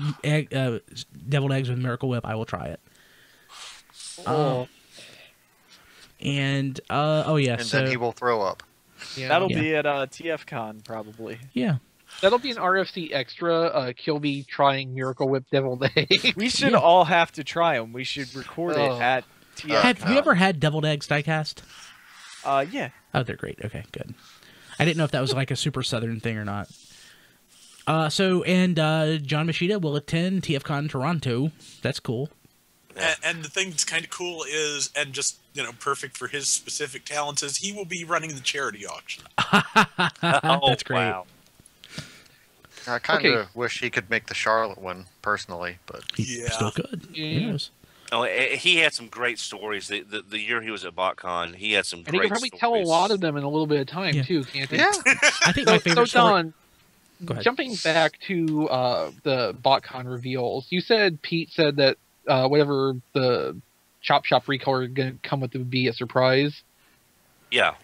deviled eggs with Miracle Whip, I will try it. And then he will throw up. Yeah. That'll be at TFCon probably. Yeah. That'll be an RFC extra. Kilby trying Miracle Whip Deviled Egg. We should all have to try them. We should record it at TFCon. Have you ever had deviled eggs diecast? Yeah. Oh, they're great. Okay, good. I didn't know if that was like a super southern thing or not. John Machida will attend TFCon Toronto. That's cool. And the thing that's kind of cool is, and just, perfect for his specific talents, is he will be running the charity auction. That's great. Wow. I kind of wish he could make the Charlotte one personally, but He still could. Yeah. Who knows? Oh, he had some great stories. The year he was at Botcon, he had some And he great can probably stories. tell a lot of them in a little bit of time, too, can't he? yeah. I think my favorite So, Don, Go ahead. jumping back to the Botcon reveals, you said Pete said that whatever the Chop Shop recolor going to come with would be a surprise. Yeah.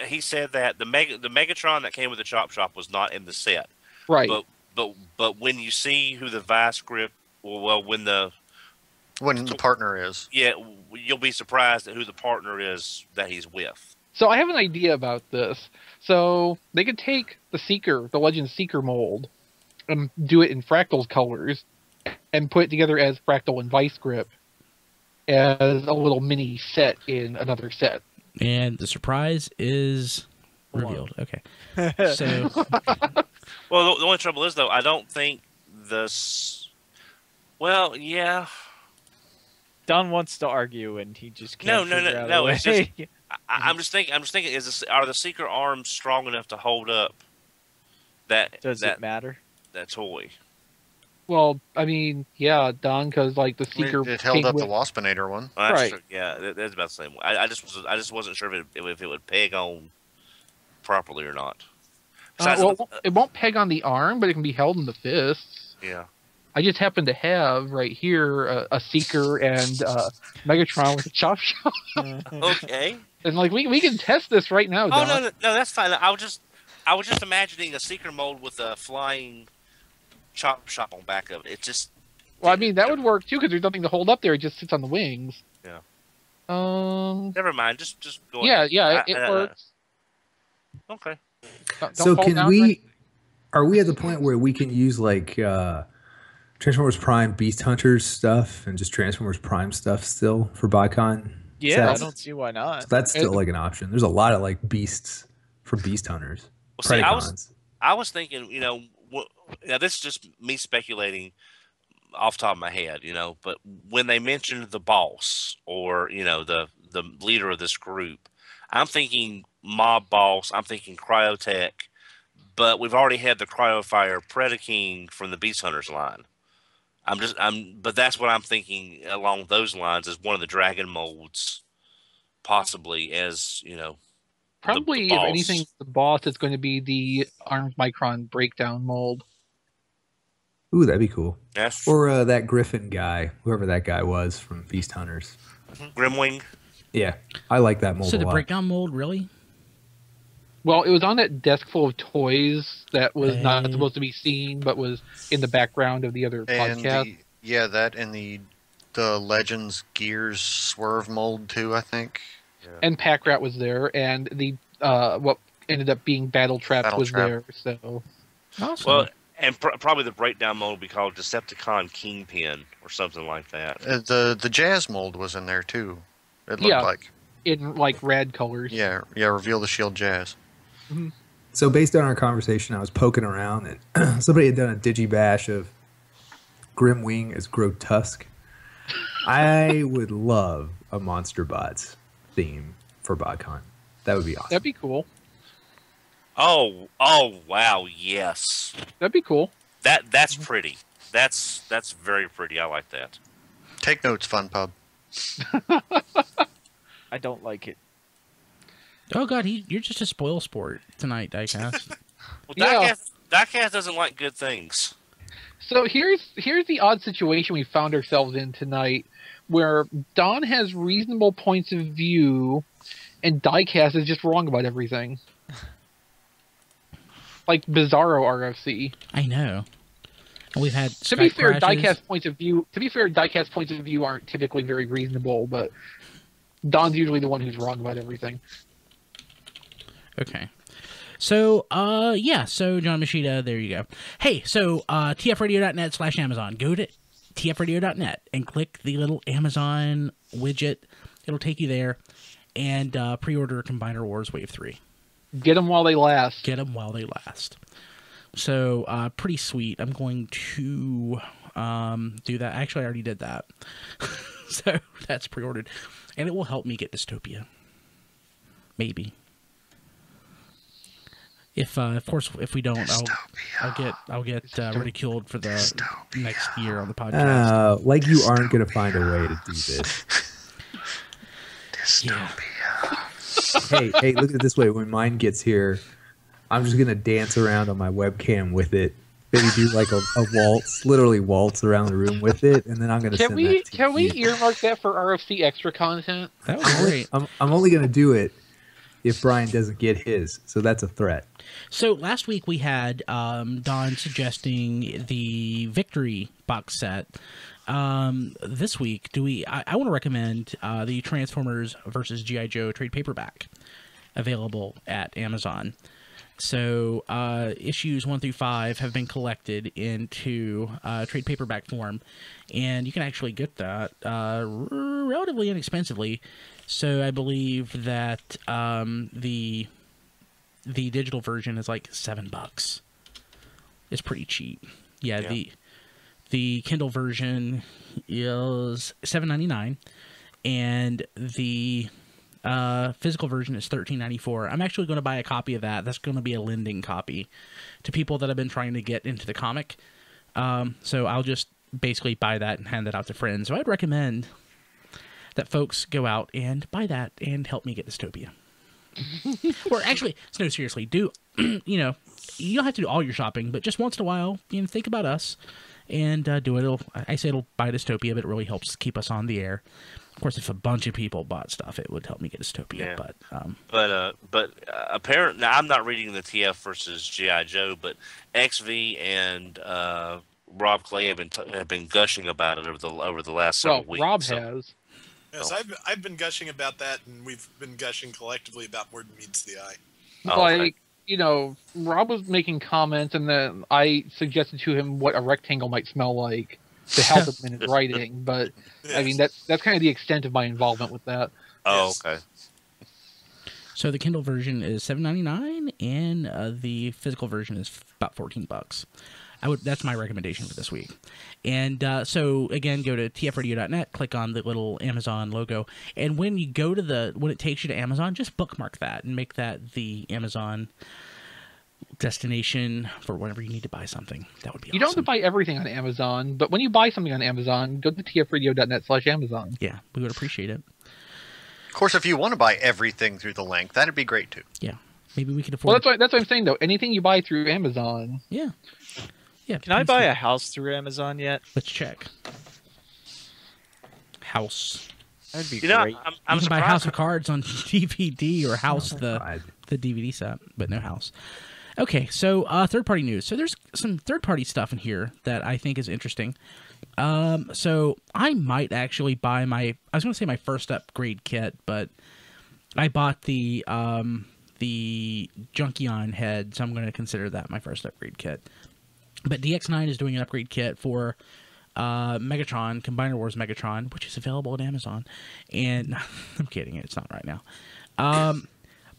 He said that the Megatron that came with the Chop Shop was not in the set. Right. But when you see who the Vice Grip, when the partner is. Yeah, you'll be surprised at who the partner is that he's with. So I have an idea about this. So they could take the Legend Seeker mold, and do it in Fractal's colors, and put it together as Fractal and Vice Grip as a little mini set in another set. And the surprise is revealed. Okay. So, Well, the only trouble is, though, I don't think this. Well, yeah. Don wants to argue, and he just can't. No. It's just. I'm just thinking. Are the Seeker arms strong enough to hold up that? Does it matter? That toy. Well, I mean, yeah, Don, because like the Seeker It held up the Waspinator one. Well, that's Right. true. Yeah, that's about the same. I just wasn't sure if it would peg on properly or not. It won't peg on the arm, but it can be held in the fists. Yeah. I just happen to have right here a Seeker and Megatron with a Chop Shop. Okay. And like we can test this right now. Oh Don. no, that's fine. I was just imagining a Seeker mold with a flying Chop Shop on back of it. It just. Well, I mean that would work too because there's nothing to hold up there. It just sits on the wings. Yeah. Never mind. Just go. Yeah, ahead. it works. Okay. Don't So fall can down, we? right? Are we at the point where we can use like Transformers Prime Beast Hunters stuff and just Transformers Prime stuff still for Botcon? Yeah, sets? I don't see why not. So that's still like an option. There's a lot of like beasts for Beast Hunters. Well, see, Predacons. I was thinking, now this is just me speculating off the top of my head, but when they mentioned the boss or, the leader of this group, I'm thinking Mob Boss, I'm thinking Cryotech, but we've already had the Cryofire Predaking from the Beast Hunters line. But that's what I'm thinking along those lines is one of the Dragon molds, possibly as, Probably, the if boss. anything, the boss is going to be the Arms Micron breakdown mold. Ooh, that'd be cool. Yes. Or that Griffin guy, whoever that guy was from Beast Hunters. Grimwing. Yeah, I like that mold so a the lot. breakdown mold, really? Well, it was on that desk full of toys that was not supposed to be seen, but was in the background of the other And podcast. that and the Legends Gears Swerve mold too, I think. And Pack Rat was there, and the what ended up being Battletrap was there. So Awesome. Well, and probably the breakdown mold would be called Decepticon Kingpin or something like that. The Jazz mold was in there too. It looked like. in like rad colors. Yeah, Reveal the Shield Jazz. Mm-hmm. So based on our conversation, I was poking around and somebody had done a digibash of Grimwing as Grotesque. I would love a Monster Bots theme for Botcon. That would be awesome. That'd be cool. Oh, wow, yes. That'd be cool. That's pretty. That's very pretty. I like that. Take notes, Fun Pub. I don't like it. Oh God, you're just a spoil sport tonight, Diecast. Well, Diecast doesn't like good things. So here's the odd situation we found ourselves in tonight, where Don has reasonable points of view, and Diecast is just wrong about everything. Like Bizarro RFC. I know. And we've had To be Skype fair, crashes. Diecast points of view aren't typically very reasonable, but Don's usually the one who's wrong about everything. Okay. So, yeah, so John Machida, there you go. Hey, so, tfradio.net/Amazon. Go to tfradio.net and click the little Amazon widget. It'll take you there, and pre-order Combiner Wars Wave 3. Get them while they last. Get them while they last. So, pretty sweet. I'm going to do that. Actually, I already did that. So, that's pre-ordered. And it will help me get Dystopia. Maybe. If of course, if we don't, I'll get ridiculed for the next year on the podcast. Like you aren't going to find a way to do this. Dystopia. Hey, look at it this way. When mine gets here, I'm just going to dance around on my webcam with it. Maybe do like a waltz, literally waltz around the room with it, and then I'm going to send that to Can we you. earmark that for RFC extra content? That was great. I'm only going to do it if Brian doesn't get his, so that's a threat. So last week we had Don suggesting the Victory box set. This week, I want to recommend the Transformers versus G.I. Joe trade paperback, available at Amazon. So issues 1 through 5 have been collected into trade paperback form, and you can actually get that relatively inexpensively. So I believe that the digital version is like $7. It's pretty cheap. Yeah. The Kindle version is $7.99, and the physical version is $13.94. I'm actually going to buy a copy of that. That's going to be a lending copy to people that have been trying to get into the comic. So I'll just basically buy that and hand that out to friends. So I'd recommend that folks go out and buy that and help me get Dystopia. Or actually, no, seriously, do you don't have to do all your shopping, but just once in a while, think about us and do it. I say it'll buy Dystopia, but it really helps keep us on the air. Of course, if a bunch of people bought stuff, it would help me get Dystopia. Yeah. But apparently, now I'm not reading the TF versus GI Joe, but XV and Rob Clay have been gushing about it over the last several weeks. Rob has. Yes, I've been gushing about that, and we've been gushing collectively about More Than Meets the Eye. Like, Rob was making comments, and then I suggested to him what a rectangle might smell like to help him in his writing. But Yes. I mean, that's kind of the extent of my involvement with that. Oh, Yes. okay. So the Kindle version is $7.99, and the physical version is about $14. That's my recommendation for this week. And so again, go to tfradio.net, click on the little Amazon logo, and when you go to when it takes you to Amazon, just bookmark that and make that the Amazon destination for whenever you need to buy something. That would be You don't have to buy everything on Amazon, but when you buy something on Amazon, go to tfradio.net/Amazon. Yeah, we would appreciate it. Of course, if you want to buy everything through the link, that'd be great too. Yeah, maybe we could afford. Well, that's what I'm saying though. Anything you buy through Amazon. Yeah. Yeah. Can I buy a house through Amazon yet? Let's check. House. That'd be You know, great. I'm You can buy surprised. House of Cards on DVD or House God. the DVD set, but no House. Okay, so third-party news. So there's some third-party stuff in here that I think is interesting. So I might actually buy I was going to say my first upgrade kit, but I bought the Junkion head, so I'm going to consider that my first upgrade kit. But DX9 is doing an upgrade kit for Megatron, Combiner Wars Megatron, which is available at Amazon. And I'm kidding, it's not right now.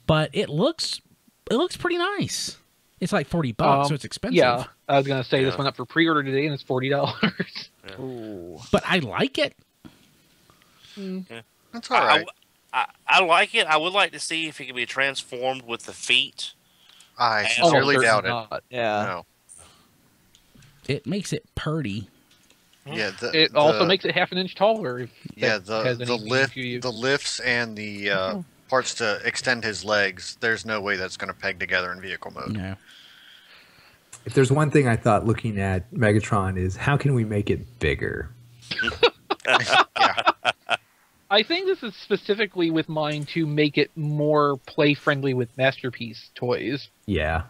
But it looks pretty nice. It's like $40, so it's expensive. Yeah, I was gonna say this went up for pre-order today, and it's $40. Ooh. But I like it. That's all right. I like it. I would like to see if it can be transformed with the feet. I Almost sincerely certainly doubt it. not. Yeah. No. It makes it purty. Yeah. It also makes it half an inch taller. If Yeah, that has the any lift, meaning to you. the lifts, and the parts to extend his legs. There's no way that's going to peg together in vehicle mode. No. If there's one thing I thought looking at Megatron is how can we make it bigger? I think this is specifically with mine to make it more play-friendly with Masterpiece toys. Yeah,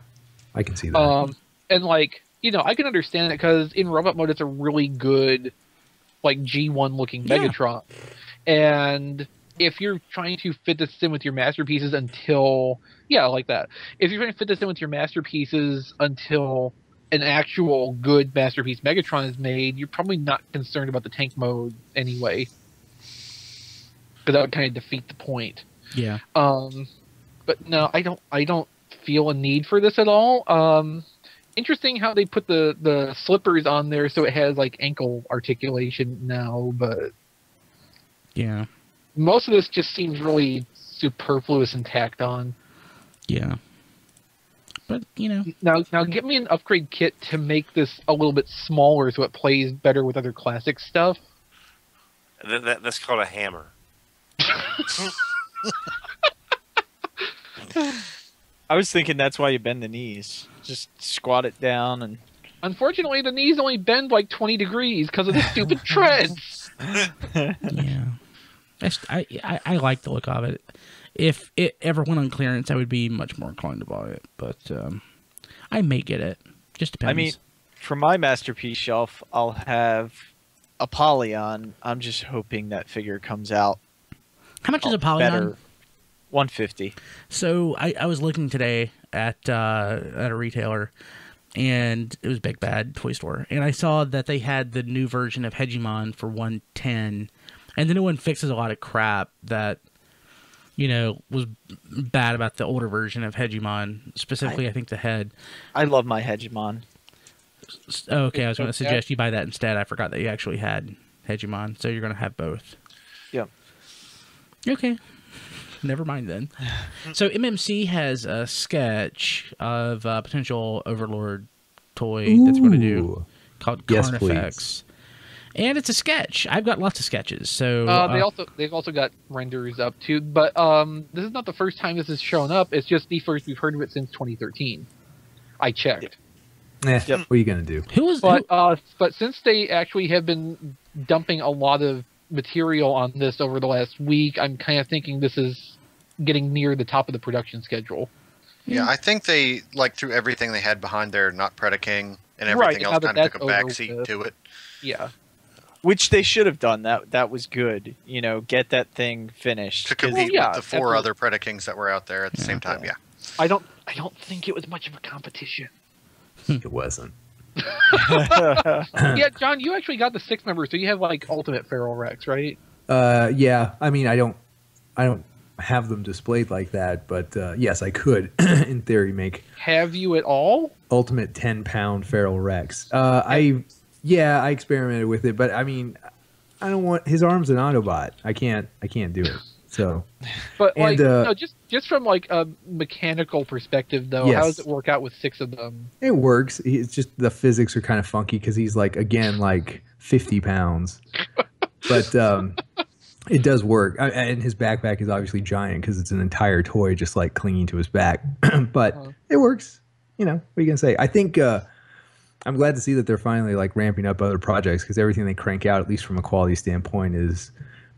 I can see that. And like, I can understand it because in robot mode, it's a really good, like G1 looking Yeah. Megatron. And if you're trying to fit this in with your masterpieces until, yeah, like that. If you're trying to fit this in with your masterpieces until an actual good masterpiece Megatron is made, you're probably not concerned about the tank mode anyway, because that would kind of defeat the point. Yeah. But no, I don't feel a need for this at all. Interesting how they put the slippers on there so it has like ankle articulation now, but yeah, most of this just seems really superfluous and tacked on. Yeah. But, you know. Now get me an upgrade kit to make this a little bit smaller so it plays better with other classic stuff. That's called a hammer. I was thinking that's why you bend the knees. Just squat it down and... Unfortunately, the knees only bend like 20 degrees because of the stupid treads. Yeah. I like the look of it. If it ever went on clearance, I would be much more inclined to buy it. But I may get it. Just depends. I mean, for my masterpiece shelf, I'll have Apollyon. I'm just hoping that figure comes out. How much is Apollyon? Better. $150. So I was looking today at a retailer, and it was Big Bad Toy Store, and I saw that they had the new version of Hegemon for $110, and the new one fixes a lot of crap that, you know, was bad about the older version of Hegemon, specifically I think the head. I love my Hegemon. Oh, okay, I was going to suggest you buy that instead. I forgot that you actually had Hegemon, so you're going to have both. Yep. Okay. Never mind then. So MMC has a sketch of a potential Overlord toy that's going to do called Carnifex. And it's a sketch. I've got lots of sketches. So they've also got renders up too. But this is not the first time this has shown up. It's just the first we've heard of it since 2013. I checked. What are you gonna do? But since they actually have been dumping a lot of material on this over the last week, I'm kind of thinking this is getting near the top of the production schedule. Yeah, I think they threw everything they had behind their Not Predaking and everything else kind of took a backseat to it. Yeah. Which they should have done. That was good. You know, get that thing finished. To compete with the four other Predakings that were out there at the same time, yeah. I don't think it was much of a competition. It wasn't. Yeah, John, you actually got the 6-member, so you have Ultimate Feral Rex, right? Yeah. I mean, I don't have them displayed like that, but yes, I could, in theory, make. Have you at all? Ultimate 10-pound Feral Rex. I experimented with it, but I mean, I don't want his arm's an Autobot. I can't do it. So, but just from a mechanical perspective, though, how does it work out with 6 of them? It works. It's just the physics are kind of funky because he's 50 pounds, but it does work. And his backpack is obviously giant because it's an entire toy just clinging to his back. But it works. You know, what are you gonna say? I think I'm glad to see that they're finally ramping up other projects because everything they crank out, at least from a quality standpoint, is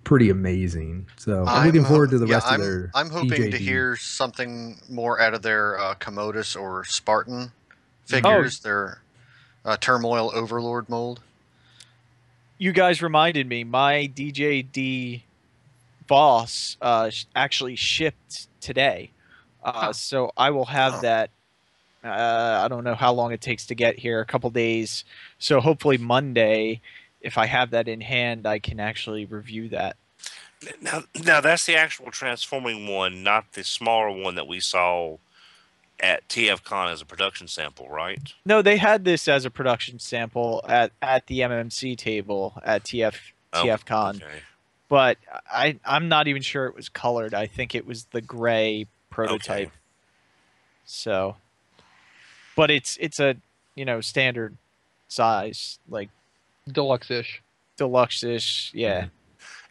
pretty amazing. So I'm looking forward to the rest of their. I'm hoping to hear something more out of their Commodus or Spartan figures. Their Turmoil Overlord mold. You guys reminded me. My DJD boss actually shipped today, so I will have that. I don't know how long it takes to get here. A couple days. So hopefully Monday, if I have that in hand, I can actually review that. Now that's the actual transforming one, not the smaller one that we saw at TFCon as a production sample, right? No, they had this as a production sample at the MMC table at TFCon. Okay. But I'm not even sure it was colored. I think it was the gray prototype. Okay. So, but it's a standard size, deluxe-ish. Deluxe-ish, yeah.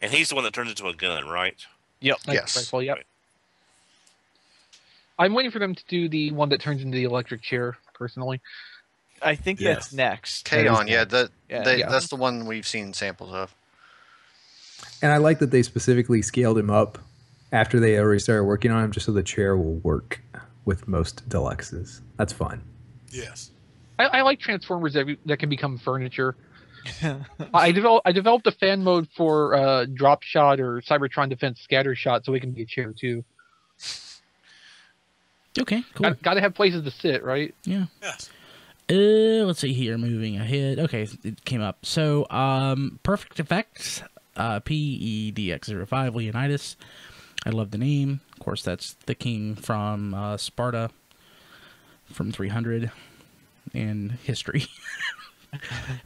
And he's the one that turns into a gun, right? Yep. Yes. Rifle, yep. Right. I'm waiting for them to do the one that turns into the electric chair, personally. I think that's next. K-On, that's the one we've seen samples of. And I like that they specifically scaled him up after they already started working on him, just so the chair will work with most deluxes. That's fun. Yes. I like Transformers that can become furniture. I developed a fan mode for Drop Shot or Cybertron Defense Scatter Shot, so we can be a chair too. Okay, cool. Got to have places to sit, right? Yeah. Yes. Let's see here. Moving ahead. Okay, it came up. So, Perfect Effects, PEDX05 Leonidas. I love the name. Of course, that's the king from Sparta, from 300, and history.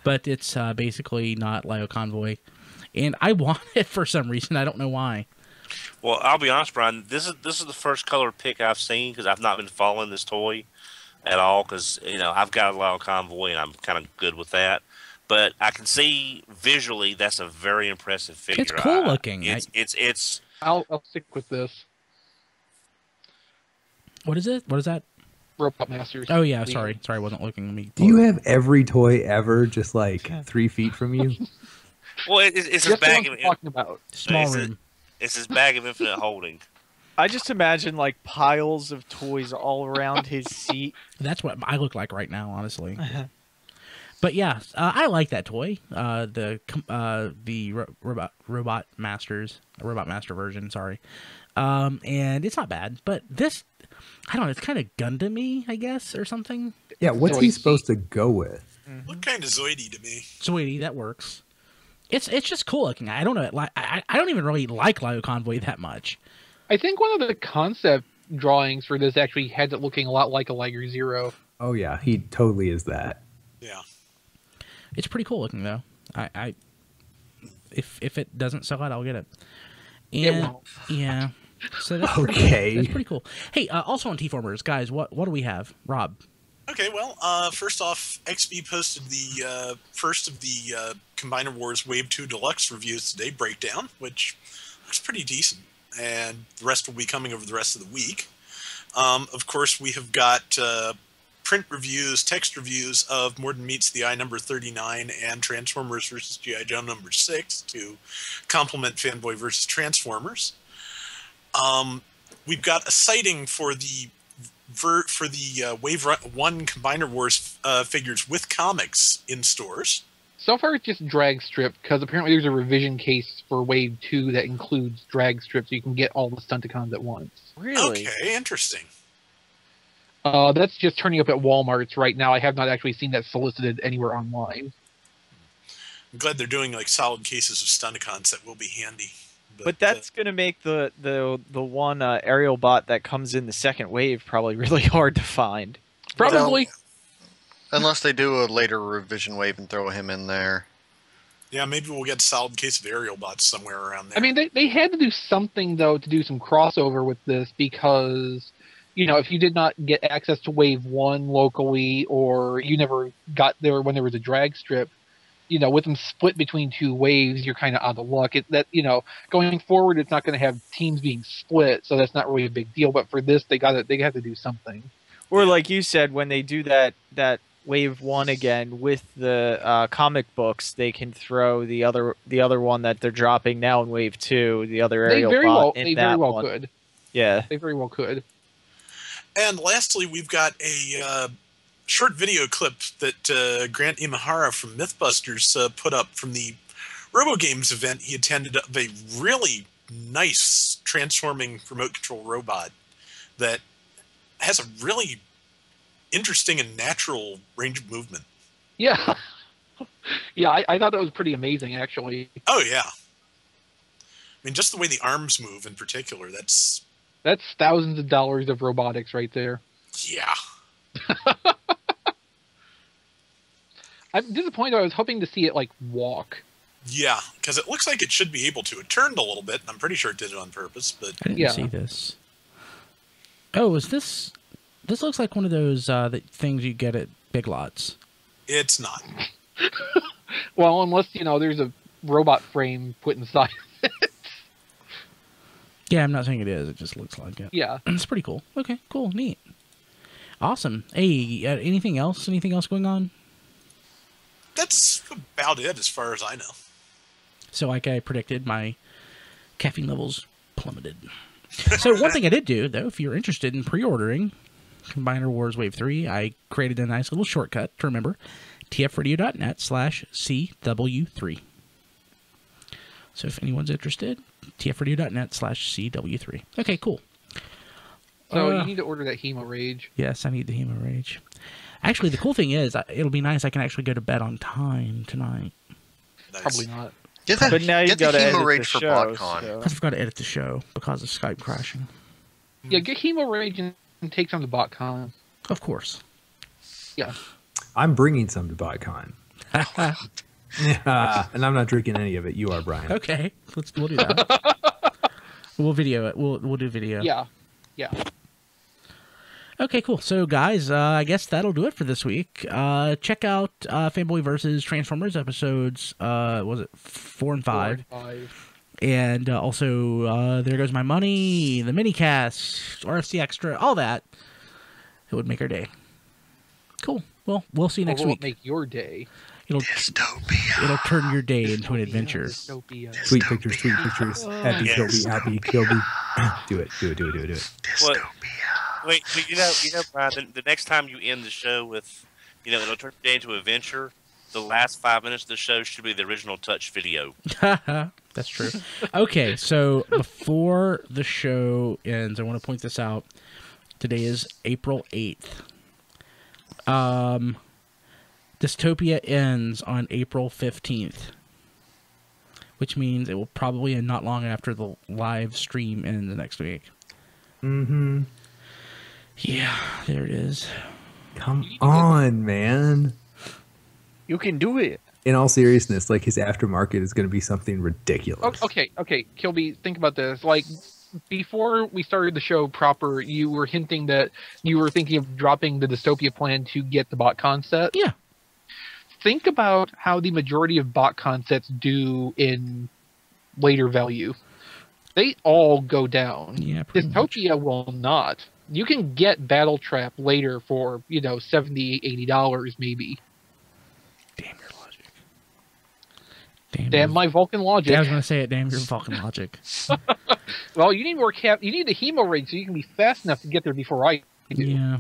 But it's basically not LioConvoy, and I want it for some reason. I don't know why. Well, I'll be honest, Brian. This is the first color pick I've seen because I've not been following this toy at all. Because I've got a LioConvoy and I'm kind of good with that. But I can see visually that's a very impressive figure. It's cool looking. It's. I'll stick with this. What is it? What is that? Robot Masters. Oh yeah, sorry, I wasn't looking. Let me. Do you have every toy ever just like 3 feet from you? Well, it's his bag of talking about small room. It's his bag of infinite holding. I just imagine like piles of toys all around his seat. That's what I look like right now, honestly. But yeah, I like that toy. The Robot Master version. Sorry, and it's not bad. But this, I don't know. It's kind of Gundam-y, I guess, or something. Yeah, what's he supposed to go with? Look kind of Zoidy to me. Zoidy, that works. It's just cool looking. I don't know. I don't even really like LioConvoy that much. I think one of the concept drawings for this actually had it looking a lot like a Liger Zero. Oh yeah, he totally is that. Yeah. It's pretty cool looking though. If it doesn't sell out, I'll get it. And It won't. Yeah. So that's Okay. That's pretty cool. Hey, also on T-Formers, guys, what do we have? Rob. Okay, well, first off, XB posted the first of the Combiner Wars Wave 2 Deluxe reviews today, Breakdown, which looks pretty decent, and the rest will be coming over the rest of the week. Of course, we have got print reviews, text reviews of More Than Meets the Eye number 39 and Transformers vs. G.I. Joe number 6 to complement Fanboy vs. Transformers. We've got a sighting for the Wave 1 Combiner Wars figures with comics in stores. So far, it's just drag strip, because apparently there's a revision case for Wave 2 that includes drag strips, so you can get all the Stunticons at once. Really? Okay, interesting. That's just turning up at Walmart's right now. I have not actually seen that solicited anywhere online. I'm glad they're doing like solid cases of Stunticons. That will be handy. But that's going to make the one aerial bot that comes in the second wave probably really hard to find. Probably. Unless they do a later revision wave and throw him in there. Yeah, maybe we'll get a solid case of aerial bots somewhere around there. I mean, they had to do something, though, to do some crossover with this because, if you did not get access to Wave 1 locally or you never got there when there was a drag strip, with them split between 2 waves, you're kind of out of luck. Going forward, it's not going to have teams being split, so that's not really a big deal. But for this, they have to do something. Or like you said, when they do that Wave 1 again with the comic books, they can throw the other one that they're dropping now in Wave 2, the other aerial bot in that one. Could. Yeah. They very well could. And lastly, we've got a short video clip that Grant Imahara from Mythbusters put up from the RoboGames event he attended of a really nice transforming remote control robot that has a really interesting and natural range of movement. Yeah. Yeah, I thought that was pretty amazing, actually. Oh, yeah. I mean, just the way the arms move in particular, that's thousands of dollars of robotics right there. Yeah. I'm disappointed. I was hoping to see it, walk. Yeah, because it looks like it should be able to. It turned a little bit, and I'm pretty sure it did it on purpose. But I didn't see this. Oh, is this... This looks like one of those things you get at Big Lots. It's not. Well, unless, there's a robot frame put inside it. Yeah, I'm not saying it is. It just looks like it. Yeah. It's pretty cool. Okay, cool. Neat. Awesome. Hey, anything else? Anything else going on? That's about it as far as I know. So, like I predicted, my caffeine levels plummeted. So, one thing I did do, though, if you're interested in pre-ordering Combiner Wars Wave 3, I created a nice little shortcut to remember. tfradio.net/CW3. So if anyone's interested, tfradio.net/CW3. Okay, cool. So you need to order that Hemo Rage. Yes, I need the Hemo Rage. Actually, the cool thing is, it'll be nice. I can actually go to bed on time tonight. Nice. Probably not. But now you got to edit Hemo Rage the for show. Botcon. So. I forgot to edit the show because of Skype crashing. Yeah, get Hemo Rage and take some to Botcon. Of course. Yeah. I'm bringing some to Botcon. Yeah, and I'm not drinking any of it. You are, Brian. Okay, we'll do that. We'll video it. We'll do video. Yeah. Yeah. Okay, cool. So, guys, I guess that'll do it for this week. Check out Fanboy vs. Transformers episodes, was it 4 and 5? 4 and 5. And also, There Goes My Money, the minicast, RFC Extra, all that. It would make our day. Cool. Well, we'll see you next week. Make your day. It'll turn your day into an adventure. Dystopia. Sweet pictures, sweet pictures. Happy, yes. happy, Kilby. Do it. What? Wait, you know, Brian. The next time you end the show with, it'll turn your day into an adventure. The last 5 minutes of the show should be the original Touch video. That's true. Okay, so before the show ends, I want to point this out. Today is April 8th. Dystopia ends on April 15th, which means it will probably end not long after the live stream ends the next week. Mm-hmm. Yeah, there it is. Come on, man. You can do it. In all seriousness, like his aftermarket is going to be something ridiculous. Okay, Kilby, think about this. Like, before we started the show proper, you were hinting that you were thinking of dropping the Dystopia plan to get the Botcon set. Yeah. Think about how the majority of Botcon sets do in later value. They all go down. Yeah, pretty Dystopia will not. You can get Battletrap later for, $70, $80 maybe. Damn your logic. Damn my Vulcan logic. Yeah, I was going to say it. Damn your Vulcan logic. Well, you need more you need the Hemo Rage so you can be fast enough to get there before I do. Yeah.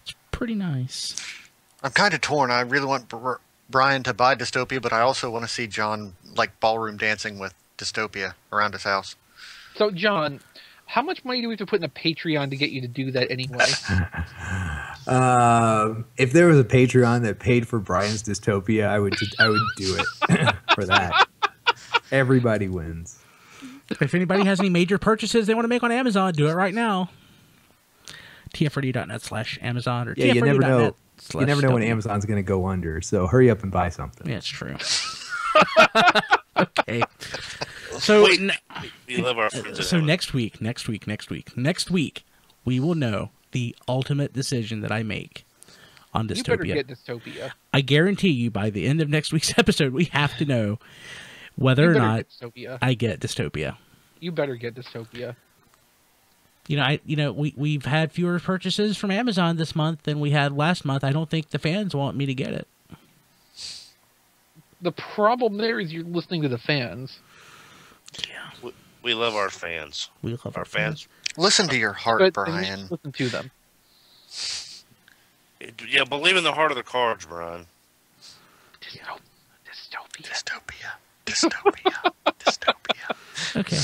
It's pretty nice. I'm kind of torn. I really want Brian to buy Dystopia, but I also want to see John like ballroom dancing with Dystopia around his house. So, John, how much money do we have to put in a Patreon to get you to do that anyway? If there was a Patreon that paid for Brian's Dystopia, I would do it for that. Everybody wins. If anybody has any major purchases they want to make on Amazon, do it right now. tfradio.net/Amazon or yeah, you never know. tfradio.net/W. You never know when Amazon's going to go under, so hurry up and buy something. Yeah, it's true. Okay. So, We love our friends. so next week, we will know the ultimate decision that I make on Dystopia. You better get Dystopia. I guarantee you, by the end of next week's episode, we have to know whether or not I get Dystopia. You better get Dystopia. We've had fewer purchases from Amazon this month than we had last month. I don't think the fans want me to get it. The problem there is you're listening to the fans. Yeah. We love our fans. We love Our fans. Listen to your heart, But Brian. listen to them. Yeah, believe in the heart of the cards, Brian. Dystopia. Okay.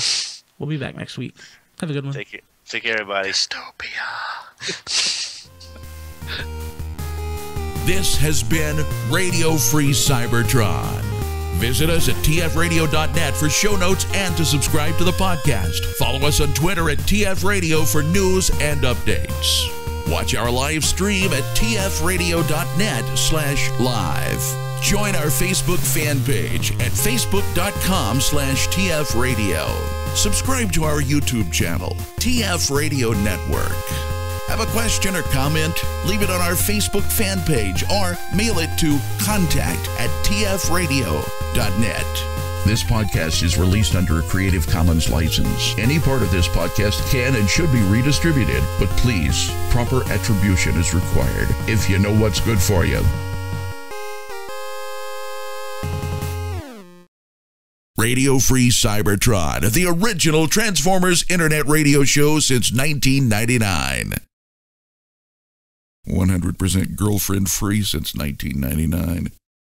We'll be back next week. Have a good one. Take care, everybody. Dystopia. This has been Radio Free Cybertron. Visit us at tfradio.net for show notes and to subscribe to the podcast. Follow us on Twitter at tfradio for news and updates. Watch our live stream at tfradio.net/live. Join our Facebook fan page at facebook.com/tfradio. Subscribe to our YouTube channel, TF Radio Network. Have a question or comment? Leave it on our Facebook fan page or mail it to contact@tfradio.net. This podcast is released under a Creative Commons license. Any part of this podcast can and should be redistributed, but please, proper attribution is required if you know what's good for you. Radio Free Cybertron, the original Transformers internet radio show since 1999. 100% girlfriend free since 1999.